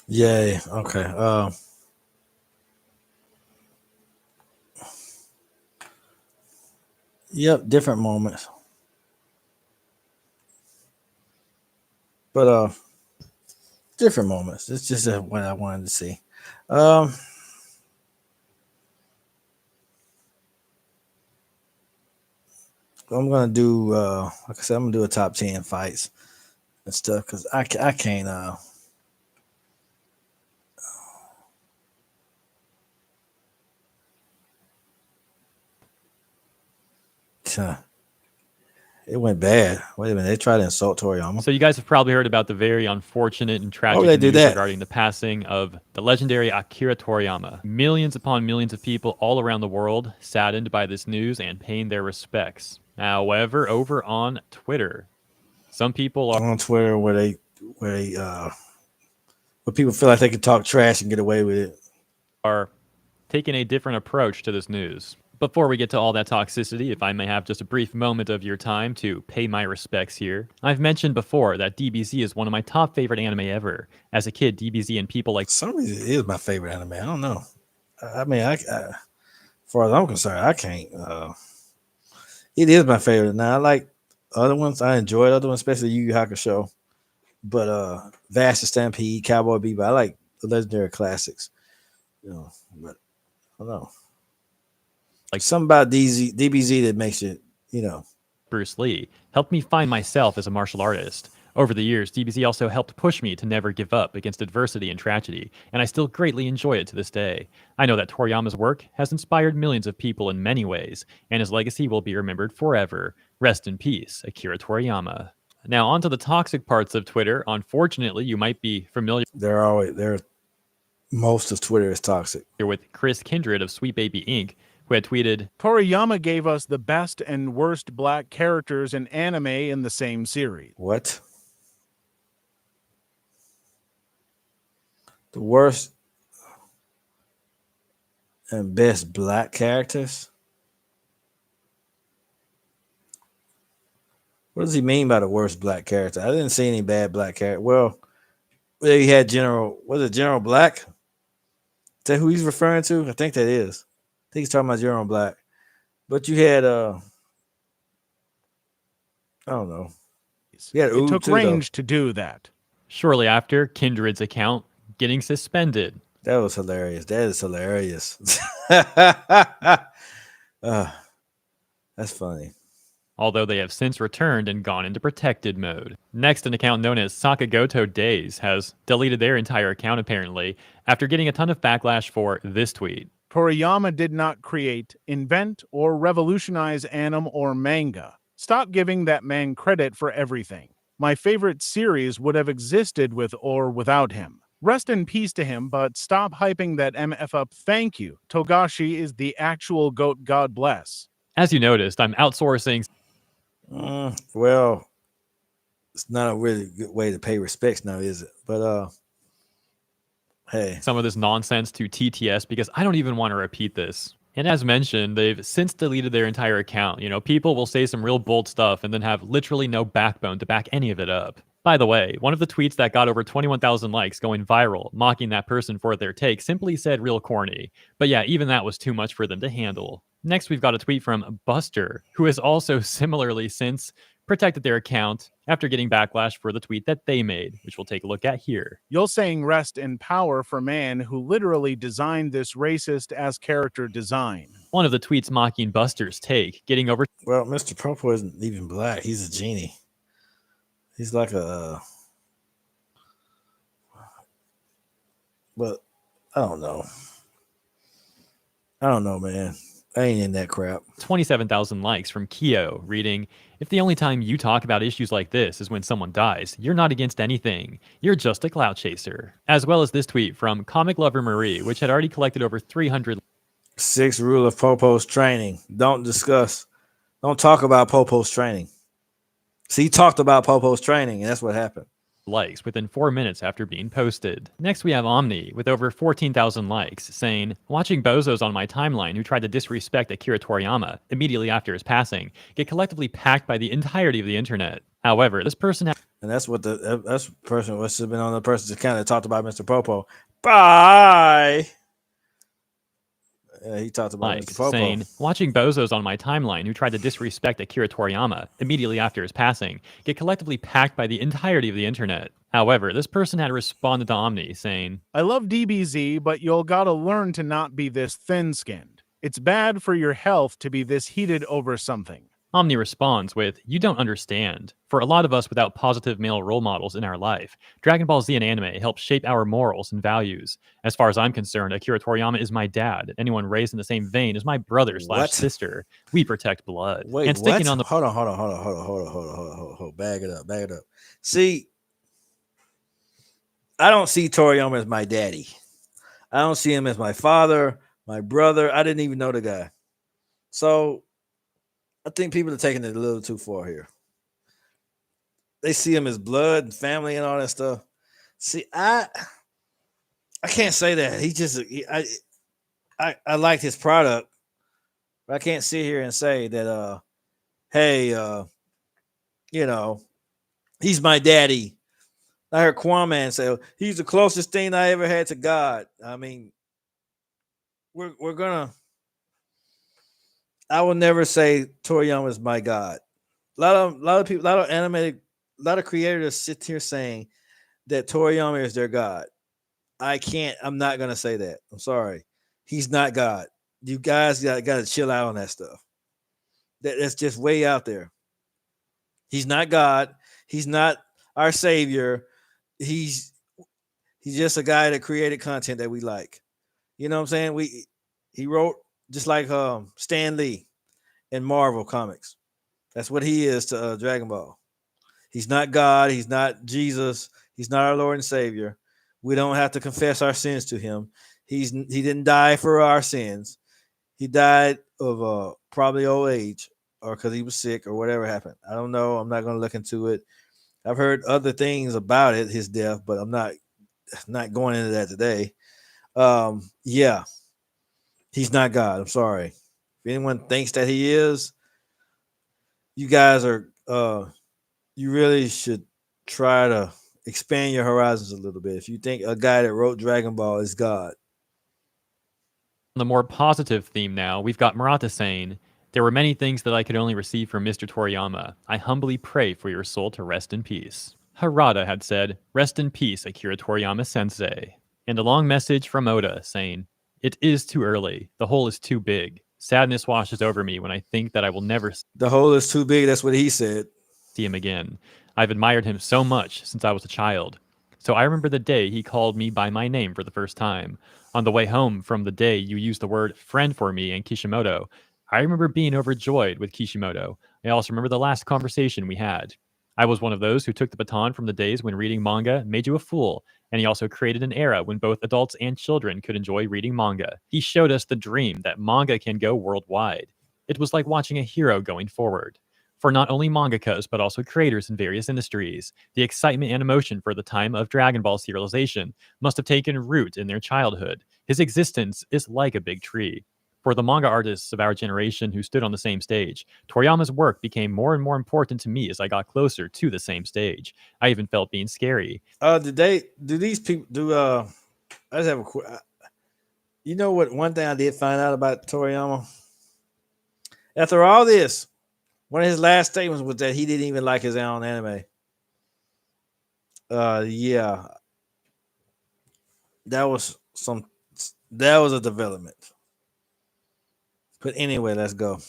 Speaker 1: Yay. Okay. Yep, different moments. But different moments. It's just what I wanted to see. I'm gonna do like I said, I'm gonna do a top 10 fights and stuff because I can't it went bad. Wait a minute, they tried to insult Toriyama.
Speaker 7: So you guys have probably heard about the very unfortunate and tragic
Speaker 1: they do
Speaker 7: news
Speaker 1: that?
Speaker 7: regarding the passing of the legendary Akira Toriyama. Millions upon millions of people all around the world saddened by this news and paying their respects. However, over on Twitter, some people are
Speaker 1: On Twitter where people feel like they can talk trash and get away with it.
Speaker 7: taking a different approach to this news. Before we get to all that toxicity, if I may have just a brief moment of your time to pay my respects here. I've mentioned before that DBZ is one of my top favorite anime ever. As a kid, DBZ and people like
Speaker 1: For some reason, it is my favorite anime. I don't know. I mean, as far as I'm concerned, I can't. It is my favorite. Now I like other ones. I enjoy other ones, especially Yu Yu Hakusho. But Vast Stampede, Cowboy Bebop. I like the legendary classics. But I don't know. Like something about DBZ that makes it,
Speaker 7: Bruce Lee helped me find myself as a martial artist. Over the years, DBZ also helped push me to never give up against adversity and tragedy, and I still greatly enjoy it to this day. I know that Toriyama's work has inspired millions of people in many ways, and his legacy will be remembered forever. Rest in peace, Akira Toriyama. Now, on to the toxic parts of Twitter. Unfortunately, you might be familiar
Speaker 1: most of Twitter is toxic.
Speaker 7: with Chris Kindred of Sweet Baby Inc., who had tweeted,
Speaker 8: Toriyama gave us the best and worst black characters in anime in the same series.
Speaker 1: What? The worst and best black characters? What does he mean by the worst black character? I didn't see any bad black character. Well, you had General Black? Is that who he's referring to? I think that is. I think he's talking about General Black. But you had I don't know.
Speaker 8: It took range to do that.
Speaker 7: Shortly after, Kindred's account getting suspended.
Speaker 1: That was hilarious. That is hilarious. That's funny.
Speaker 7: Although they have since returned and gone into protected mode. Next, an account known as Sakagoto Days has deleted their entire account apparently after getting a ton of backlash for this tweet.
Speaker 8: Toriyama did not create, invent, or revolutionize anime or manga. Stop giving that man credit for everything. My favorite series would have existed with or without him. Rest in peace to him, but stop hyping that MF up. Thank you. Togashi is the actual GOAT, God bless.
Speaker 7: As you noticed, I'm outsourcing.
Speaker 1: Well, it's not a really good way to pay respects now, is it? But hey,
Speaker 7: some of this nonsense to TTS because I don't even want to repeat this. And as mentioned, they've since deleted their entire account. People will say some real bold stuff and then have literally no backbone to back any of it up. By the way, one of the tweets that got over 21,000 likes going viral, mocking that person for their take, simply said real corny. But yeah, even that was too much for them to handle. Next, we've got a tweet from Buster, who has also similarly since protected their account after getting backlash for the tweet that they made, which we'll take a look at here.
Speaker 8: You're saying rest in power for man who literally designed this racist as character design.
Speaker 7: One of the tweets mocking Buster's take, getting over.
Speaker 1: Well, Mr. Popo isn't even black. He's a genie. He's like but I don't know. Man. I ain't in that crap.
Speaker 7: 27,000 likes from Kyo, reading, if the only time you talk about issues like this is when someone dies, you're not against anything. You're just a clout chaser. As well as this tweet from Comic Lover Marie, which had already collected over 300.
Speaker 1: Sixth rule of Popo's training. Don't talk about Popo's training. See, he talked about Popo's training, and that's what happened.
Speaker 7: Likes within 4 minutes after being posted. Next, we have Omni with over 14,000 likes saying, watching bozos on my timeline who tried to disrespect Akira Toriyama immediately after his passing get collectively packed by the entirety of the internet. However, this person
Speaker 1: and that's what that's person must have been on the person that kind of talked about Mr. Popo. Bye. He talked about Mr. Popo.
Speaker 7: Saying, watching bozos on my timeline who tried to disrespect Akira Toriyama immediately after his passing get collectively packed by the entirety of the internet. However, this person had responded to Omni saying,
Speaker 8: I love DBZ, but you'll gotta learn to not be this thin-skinned. It's bad for your health to be this heated over something.
Speaker 7: Omni responds with, you don't understand. For a lot of us without positive male role models in our life, Dragon Ball Z and anime help shape our morals and values. As far as I'm concerned, Akira Toriyama is my dad. Anyone raised in the same vein is my brother / sister. We protect blood.
Speaker 1: Wait,
Speaker 7: and sticking
Speaker 1: what?
Speaker 7: on the
Speaker 1: Hold on. Bag it up. See, I don't see Toriyama as my daddy. I don't see him as my father, my brother. I didn't even know the guy. So I think people are taking it a little too far here. They see him as blood and family and all that stuff. See, I can't say that. I liked his product, But I can't sit here and say that hey, you know, he's my daddy. I heard Kwame say he's the closest thing I ever had to God. I mean, we're gonna. I will never say Toriyama is my God. A lot of people, a lot of animated, a lot of creators sit here saying that Toriyama is their God. I can't. I'm not gonna say that. I'm sorry. He's not God. You guys got to chill out on that stuff. That's just way out there. He's not God. He's not our savior. He's he's just a guy that created content that we like. You know what I'm saying? He wrote just like Stan Lee in Marvel comics. That's what he is to Dragon Ball. He's not God. He's not Jesus. He's not our Lord and Savior. We don't have to confess our sins to him. He didn't die for our sins. He died of probably old age or because he was sick or whatever happened. I don't know. I'm not going to look into it. I've heard other things about it, his death, but I'm not going into that today. Yeah, he's not God. I'm sorry. If anyone thinks that he is, you guys are you really should try to expand your horizons a little bit. If you think a guy that wrote Dragon Ball is God,
Speaker 7: On the more positive theme now, we've got Murata saying, "There were many things that I could only receive from Mr. Toriyama. I humbly pray for your soul to rest in peace." Harada had said, "Rest in peace, Akira Toriyama sensei." And a long message from Oda saying, "It is too early. The hole is too big. Sadness washes over me when I think that I will never
Speaker 1: the hole is too big. That's what he said.
Speaker 7: see him again. I've admired him so much since I was a child. So I remember the day he called me by my name for the first time. On the way home from the day you used the word friend for me and Kishimoto, I remember being overjoyed with Kishimoto. I also remember the last conversation we had. I was one of those who took the baton from the days when reading manga made you a fool, and he also created an era when both adults and children could enjoy reading manga. He showed us the dream that manga can go worldwide. It was like watching a hero going forward for not only mangakas but also creators in various industries. The excitement and emotion for the time of Dragon Ball serialization must have taken root in their childhood. His existence is like a big tree. For the manga artists of our generation who stood on the same stage, Toriyama's work became more and more important to me as I got closer to the same stage. I even felt being scary.
Speaker 1: Do these people do I just have you know what, one thing I did find out about Toriyama after all this, one of his last statements was that he didn't even like his own anime. Yeah, that was some that was a development. But anyway, let's go.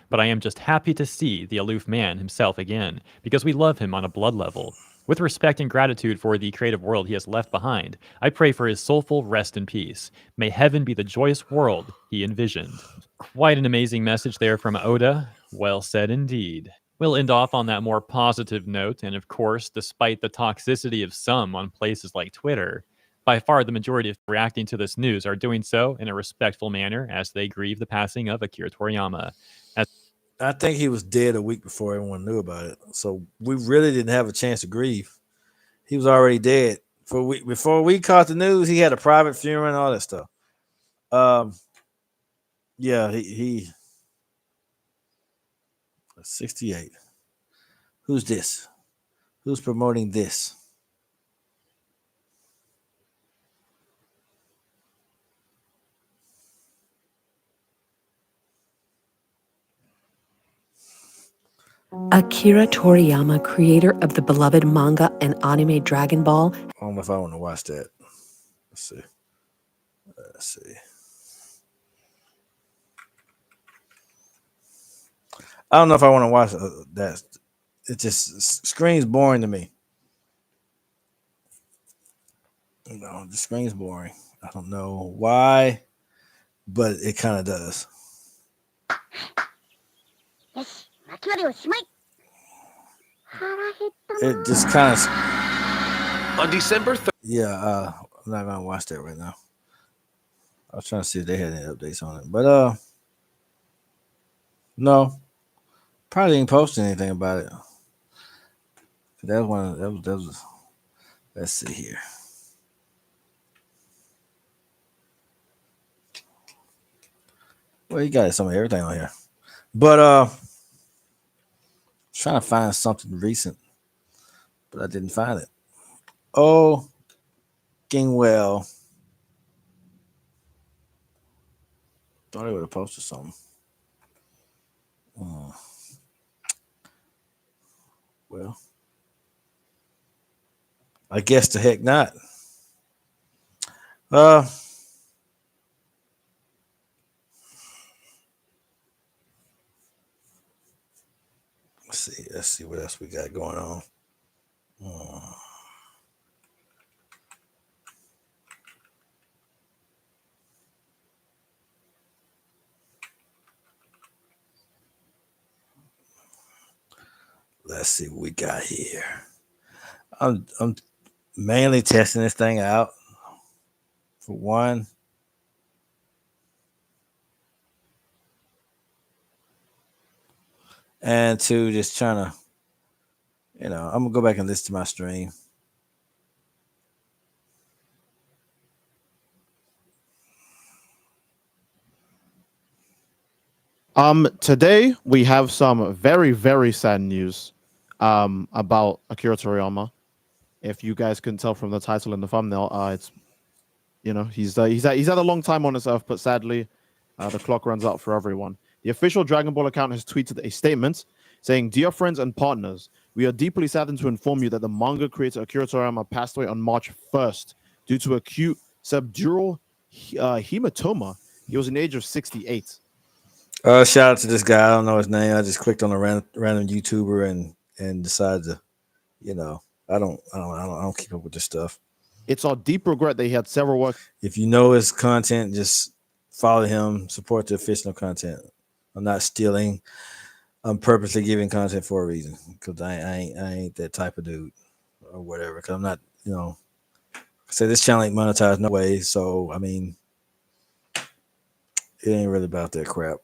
Speaker 7: But I am just happy to see the aloof man himself again, because we love him on a blood level. With respect and gratitude for the creative world he has left behind, I pray for his soulful rest in peace. May heaven be the joyous world he envisioned. Quite an amazing message there from Oda. Well said indeed. We'll end off on that more positive note, and of course, despite the toxicity of some on places like Twitter, by far the majority of reacting to this news are doing so in a respectful manner as they grieve the passing of Akira Toriyama.
Speaker 1: I think he was dead a week before everyone knew about it. So we really didn't have a chance to grieve. He was already dead. Before we caught the news, he had a private funeral and all that stuff. Um, yeah, he 68. Who's this? Who's promoting this?
Speaker 9: Akira Toriyama, creator of the beloved manga and anime Dragon Ball.
Speaker 1: I don't know if I want to watch that. Let's see. Let's see. I don't know if I want to watch that. It just screams boring to me. You know, the screams boring. I don't know why, but it kind of does. It just kind of.
Speaker 3: On December 3rd.
Speaker 1: Yeah, I'm not gonna watch that right now. I was trying to see if they had any updates on it, but no, probably didn't post anything about it. That was one. That was. Let's see here. Well, you got some of everything on here, but trying to find something recent, but I didn't find it. Oh, Kingwell. Thought I would have posted something. Uh, well, I guess the heck not. Uh, let's see. Let's see what else we got going on. Uh, let's see what we got here. I'm mainly testing this thing out for one, and two, just trying to, I'm gonna go back and listen to my stream.
Speaker 10: Today we have some very, very sad news about Akira Toriyama. If you guys can tell from the title and the thumbnail, it's he's had a long time on this earth, but sadly, the clock runs out for everyone. The official Dragon Ball account has tweeted a statement saying, "Dear friends and partners, we are deeply saddened to inform you that the manga creator Akira Toriyama passed away on March 1st due to acute subdural hematoma. He was in the age of 68."
Speaker 1: Shout out to this guy. I don't know his name. I just clicked on a random YouTuber and decided to, I don't keep up with this stuff.
Speaker 10: It's our deep regret that he had several work.
Speaker 1: If you know his content, just follow him. Support the official content. I'm not stealing. I'm purposely giving content for a reason because I ain't that type of dude or whatever. Because I'm not, say this channel ain't monetized no way. So I mean, it ain't really about that crap.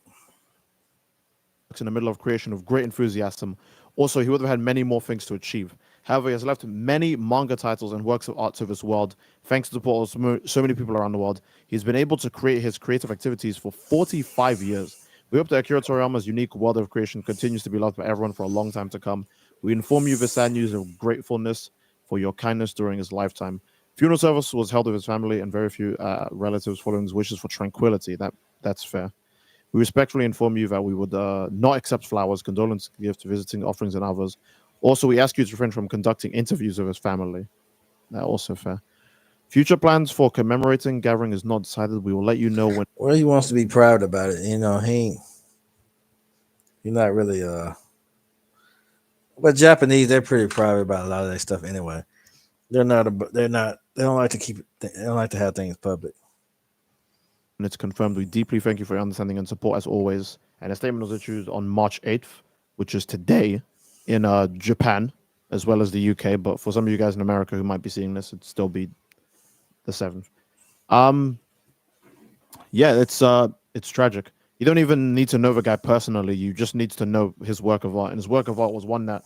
Speaker 10: In the middle of creation of great enthusiasm. Also, he would have had many more things to achieve. However, he has left many manga titles and works of art to this world. Thanks to the support of so many people around the world, he's been able to create his creative activities for 45 years. We hope that Akira Toriyama's unique world of creation continues to be loved by everyone for a long time to come. We inform you of this sad news of gratefulness for your kindness during his lifetime. Funeral service was held with his family and very few relatives following his wishes for tranquility. That's fair. We respectfully inform you that we would not accept flowers, condolence gifts, visiting offerings, and others. Also, we ask you to refrain from conducting interviews with his family. That's also fair. Future plans for commemorating gathering is not decided. We will let you know when.
Speaker 1: Well, he wants to be proud about it. He's not really but Japanese, they're pretty private about a lot of that stuff anyway. They don't like to keep it, they don't like to have things public.
Speaker 10: When it's confirmed, we deeply thank you for your understanding and support as always. And a statement was issued on March 8th, which is today in Japan as well as the UK. But for some of you guys in America who might be seeing this, it'd still be the 7th. Yeah, it's tragic. You don't even need to know the guy personally. You just need to know his work of art. And his work of art was one that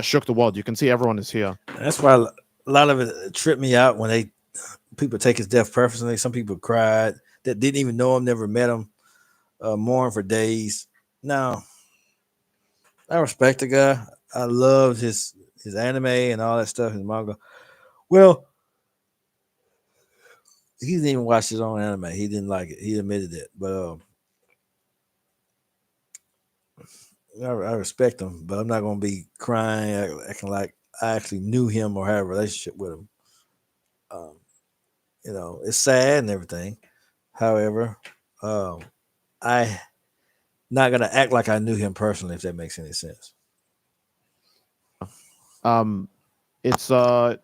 Speaker 10: shook the world. You can see everyone is here.
Speaker 1: That's why a lot of it tripped me out when people take his death personally. Some people cried that didn't even know him, never met him, mourned for days. Now, I respect the guy. I loved his anime and all that stuff, his manga. Well, he didn't even watch his own anime. He didn't like it. He admitted it. But I respect him, but I'm not going to be crying, acting like I actually knew him or had a relationship with him. It's sad and everything. However, I not gonna act like I knew him personally, if that makes any sense.
Speaker 10: It's I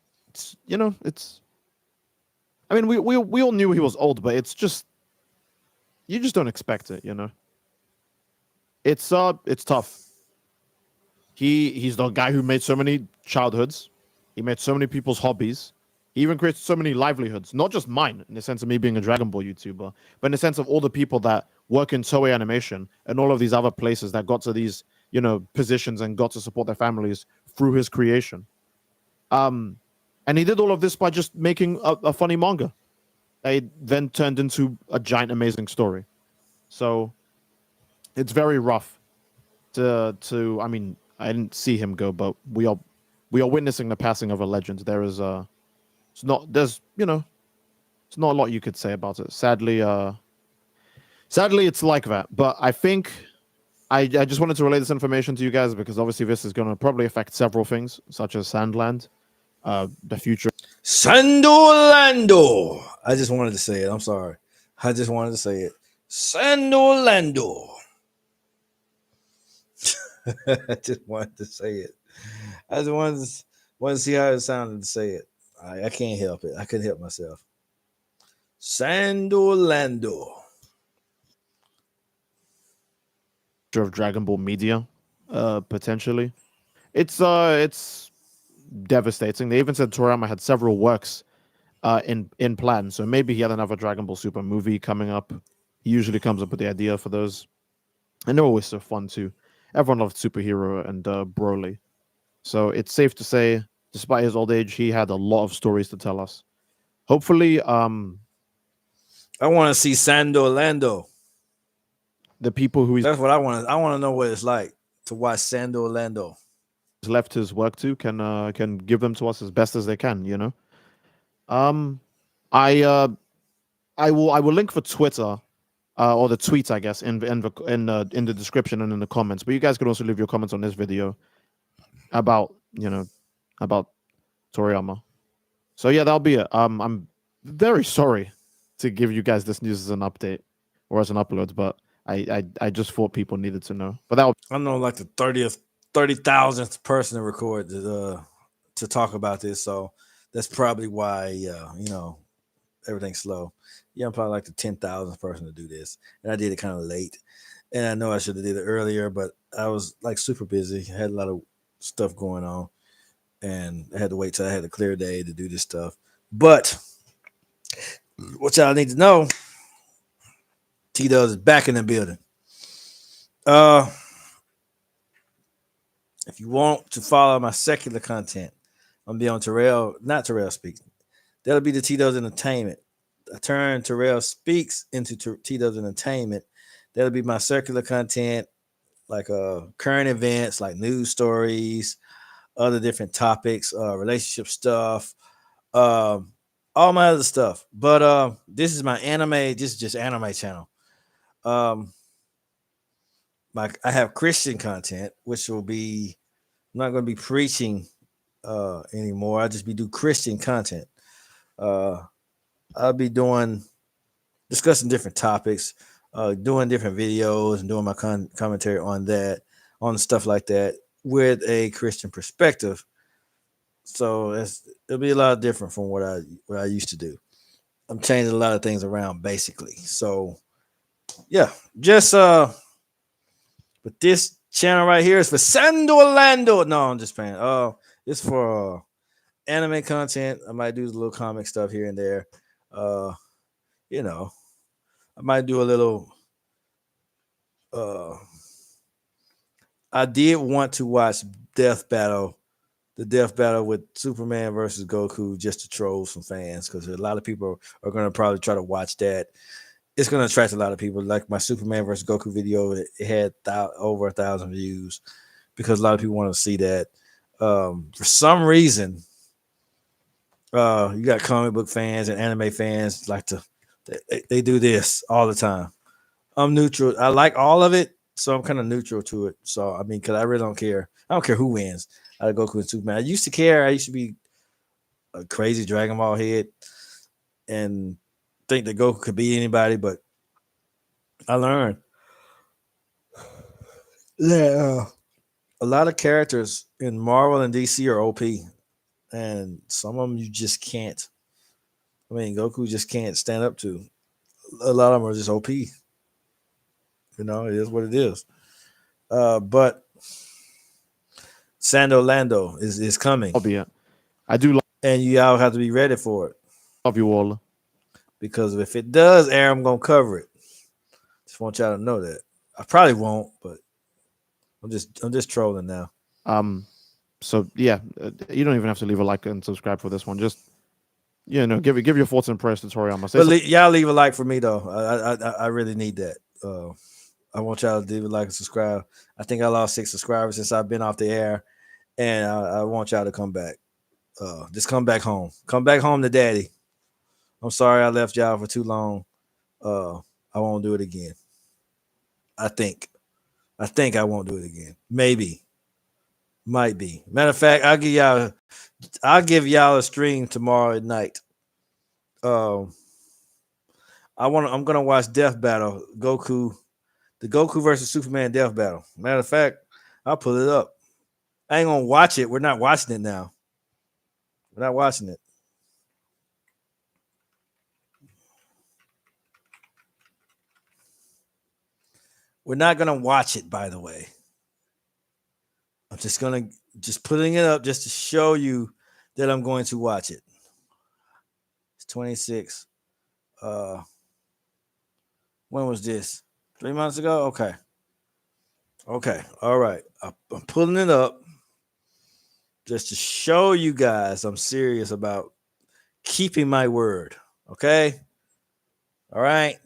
Speaker 10: mean, we all knew he was old, but it's just you just don't expect it, It's tough. He's the guy who made so many childhoods. He made so many people's hobbies. He even created so many livelihoods, not just mine, in the sense of me being a Dragon Ball YouTuber, but in the sense of all the people that work in Toei Animation and all of these other places that got to these, positions and got to support their families through his creation. And he did all of this by just making a funny manga. They then turned into a giant, amazing story. So it's very rough to. I mean, I didn't see him go, but we are witnessing the passing of a legend. There is it's not there's it's not a lot you could say about it. Sadly, it's like that. But I think I just wanted to relay this information to you guys because obviously this is going to probably affect several things, such as Sandland, the future.
Speaker 1: Sandolando. I just wanted to say it. I'm sorry. I just wanted to say it. Sandolando. I just wanted to say it. I just wanted to see how it sounded to say it. I can't help it. I couldn't help myself. Sandolando.
Speaker 10: Of Dragon Ball media, potentially. It's devastating. They even said Toriyama had several works in plan, so maybe he had another Dragon Ball Super movie coming up. He usually comes up with the idea for those, and they're always so fun too. Everyone loved Superhero and Broly, so it's safe to say, despite his old age, he had a lot of stories to tell us. Hopefully,
Speaker 1: I want to see Sandolando.
Speaker 10: the people who he's
Speaker 1: That's what I want. I want to know what it's like to watch Sandolando.
Speaker 10: left his work to can give them to us as best as they can. I I will link for Twitter or the tweets, I guess, in the description and in the comments. But you guys can also leave your comments on this video about about Toriyama. So yeah, that'll be it. I'm very sorry to give you guys this news as an update or as an upload, but I just thought people needed to know. But that
Speaker 1: I know like the 30,000th person to record to talk about this, so that's probably why everything's slow. Yeah, I'm probably like the 10,000th person to do this, and I did it kind of late. And I know I should have did it earlier, but I was like super busy. I had a lot of stuff going on, and I had to wait till I had a clear day to do this stuff. But what y'all need to know, T-Dubs is back in the building. If you want to follow my secular content, I'm gonna be on not Terrell Speaks. That'll be the T-Dubs Entertainment. I turn Terrell Speaks into T-Dubs Entertainment. That'll be my circular content, like current events, like news stories, other different topics, relationship stuff, all my other stuff. But this is my anime. This is just anime channel. I have Christian content, which will be I'm not going to be preaching anymore. I'll just be do Christian content. I'll be discussing different topics, doing different videos, and doing my commentary on that, on stuff like that, with a Christian perspective. So it'll be a lot different from what I used to do. I'm changing a lot of things around basically. So yeah, just but this channel right here is for Sandolando. No, I'm just playing. It's for anime content. I might do a little comic stuff here and there. I might do a little. I did want to watch the death battle with Superman versus Goku, just to troll some fans, because a lot of people are going to probably try to watch that. It's going to attract a lot of people. Like my Superman versus Goku video, it had over 1,000 views because a lot of people want to see that. For some reason, you got comic book fans and anime fans they do this all the time. I'm neutral. I like all of it, so I'm kind of neutral to it. So I mean, because I really don't care. I don't care who wins out of Goku and Superman. I used to care. I used to be a crazy Dragon Ball head and think that Goku could beat anybody, but I learned that a lot of characters in Marvel and DC are OP, and some of them you just can't. I mean, Goku just can't stand up to. A lot of them are just OP. It is what it is. But Sandolando is coming.
Speaker 10: I'll be it. I do love,
Speaker 1: and you all have to be ready for it.
Speaker 10: Love you all.
Speaker 1: Because if it does air, I'm gonna cover it. Just want y'all to know that. I probably won't, but I'm just trolling now.
Speaker 10: So yeah, you don't even have to leave a like and subscribe for this one. Just give your thoughts and prayers to Toriyama.
Speaker 1: But y'all leave a like for me though. I really need that. I want y'all to leave a like and subscribe. I think I lost 6 subscribers since I've been off the air, and I want y'all to come back. Just come back home. Come back home to daddy. I'm sorry I left y'all for too long. I won't do it again. I think. I won't do it again. Maybe. Might be. Matter of fact, I'll give y'all a stream tomorrow at night. Um I'm gonna watch Death Battle, the Goku versus Superman Death Battle. Matter of fact, I'll pull it up. I ain't gonna watch it. We're not watching it now. We're not watching it. We're not gonna watch it, by the way. I'm just putting it up just to show you that I'm going to watch it. It's 26. When was this? 3 months ago? Okay. Okay. All right. I'm pulling it up just to show you guys I'm serious about keeping my word. Okay. All right.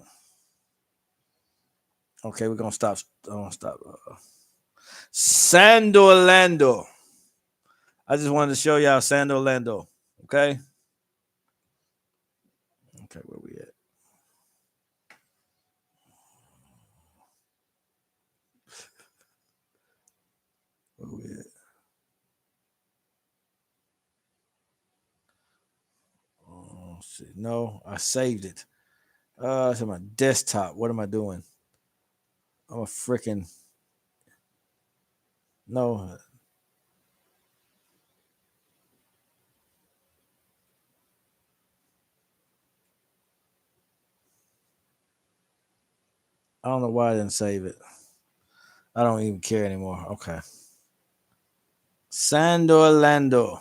Speaker 1: Okay, we're gonna stop. I'm gonna stop. Sandorlando. I just wanted to show y'all Sandorlando. Okay. Okay, where we at? Where we at? Oh shit. No, I saved it. It's on my desktop. What am I doing? I'm a freaking no. I don't know why I didn't save it. I don't even care anymore. Okay. Sandorlando.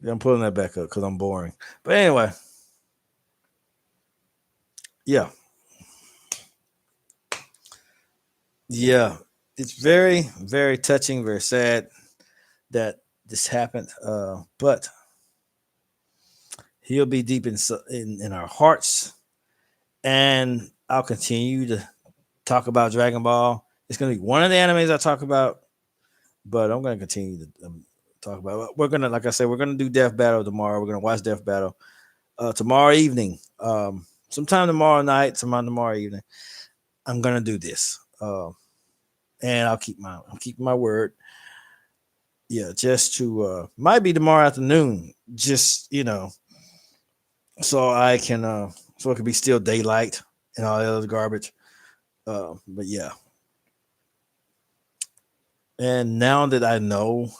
Speaker 1: Yeah, I'm pulling that back up because I'm boring. But anyway, yeah. Yeah. It's very, very touching, very sad that this happened. But he'll be deep in our hearts. And I'll continue to talk about Dragon Ball. It's going to be one of the animes I talk about, but I'm going to continue to talk about it. We're going to, like I said, we're going to do Death Battle tomorrow. We're going to watch Death Battle tomorrow evening. Sometime tomorrow night, sometime tomorrow evening. I'm going to do this. And I'm keeping my word. Yeah, just to might be tomorrow afternoon, just so I can so it could be still daylight and all the other garbage. But yeah. And now that I know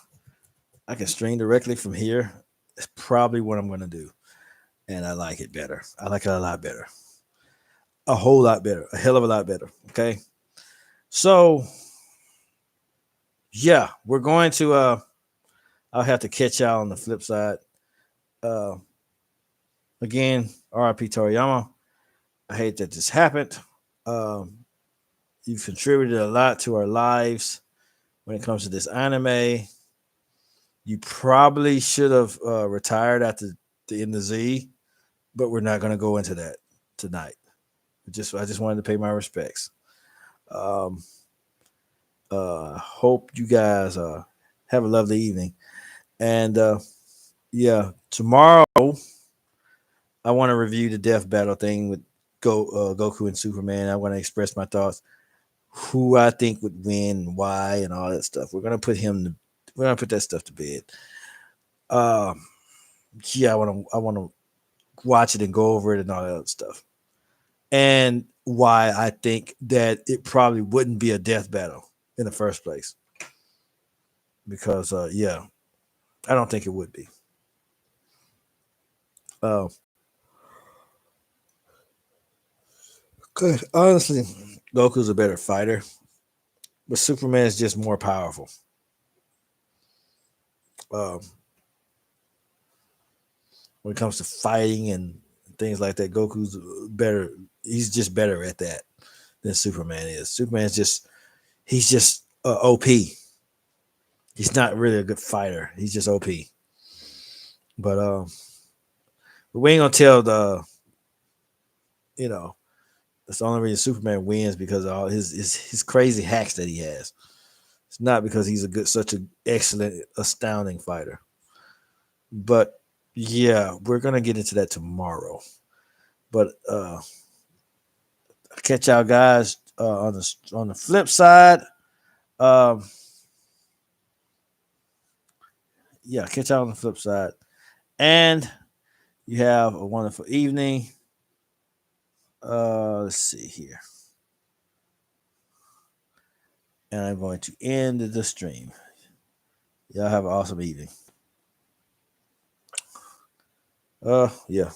Speaker 1: I can stream directly from here, it's probably what I'm gonna do. And I like it better. I like it a lot better. A whole lot better. A hell of a lot better. Okay. So yeah, we're going to I'll have to catch y'all on the flip side. Uh Again, R.I.P Toriyama. I hate that this happened. Um you've contributed a lot to our lives when it comes to this anime. You probably should have retired after the end of Z, but we're not going to go into that tonight. I just wanted to pay my respects. Um, Hope you guys have a lovely evening, and yeah, tomorrow I want to review the Death Battle thing with Goku and Superman. I want to express my thoughts, who I think would win, why, and all that stuff. We're gonna put that stuff to bed. Um, yeah, I want to watch it and go over it and all that other stuff. And why I think that it probably wouldn't be a death battle in the first place. Because yeah, I don't think it would be. Uh, Cause honestly, Goku's a better fighter, but Superman is just more powerful. Um, when it comes to fighting and things like that, Goku's better. He's just better at that than Superman is. Superman's just he's just OP. He's not really a good fighter. He's just OP. But we ain't gonna tell you know, that's the only reason Superman wins because of all his crazy hacks that he has. It's not because he's such an excellent, astounding fighter. But yeah, we're gonna get into that tomorrow. But catch y'all guys on the flip side. Um, yeah, catch y'all on the flip side, and you have a wonderful evening. Let's see here, and I'm going to end the stream. Y'all have an awesome evening. Yeah,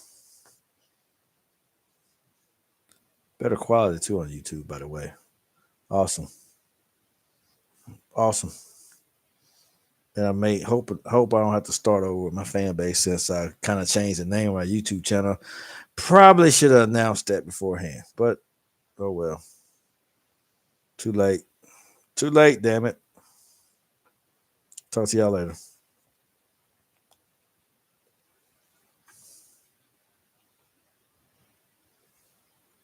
Speaker 1: better quality too on YouTube, by the way. Awesome, awesome. And I may hope I don't have to start over with my fan base since I kind of changed the name of my YouTube channel. Probably should have announced that beforehand, but oh well. Too late. Too late, damn it. Talk to y'all later.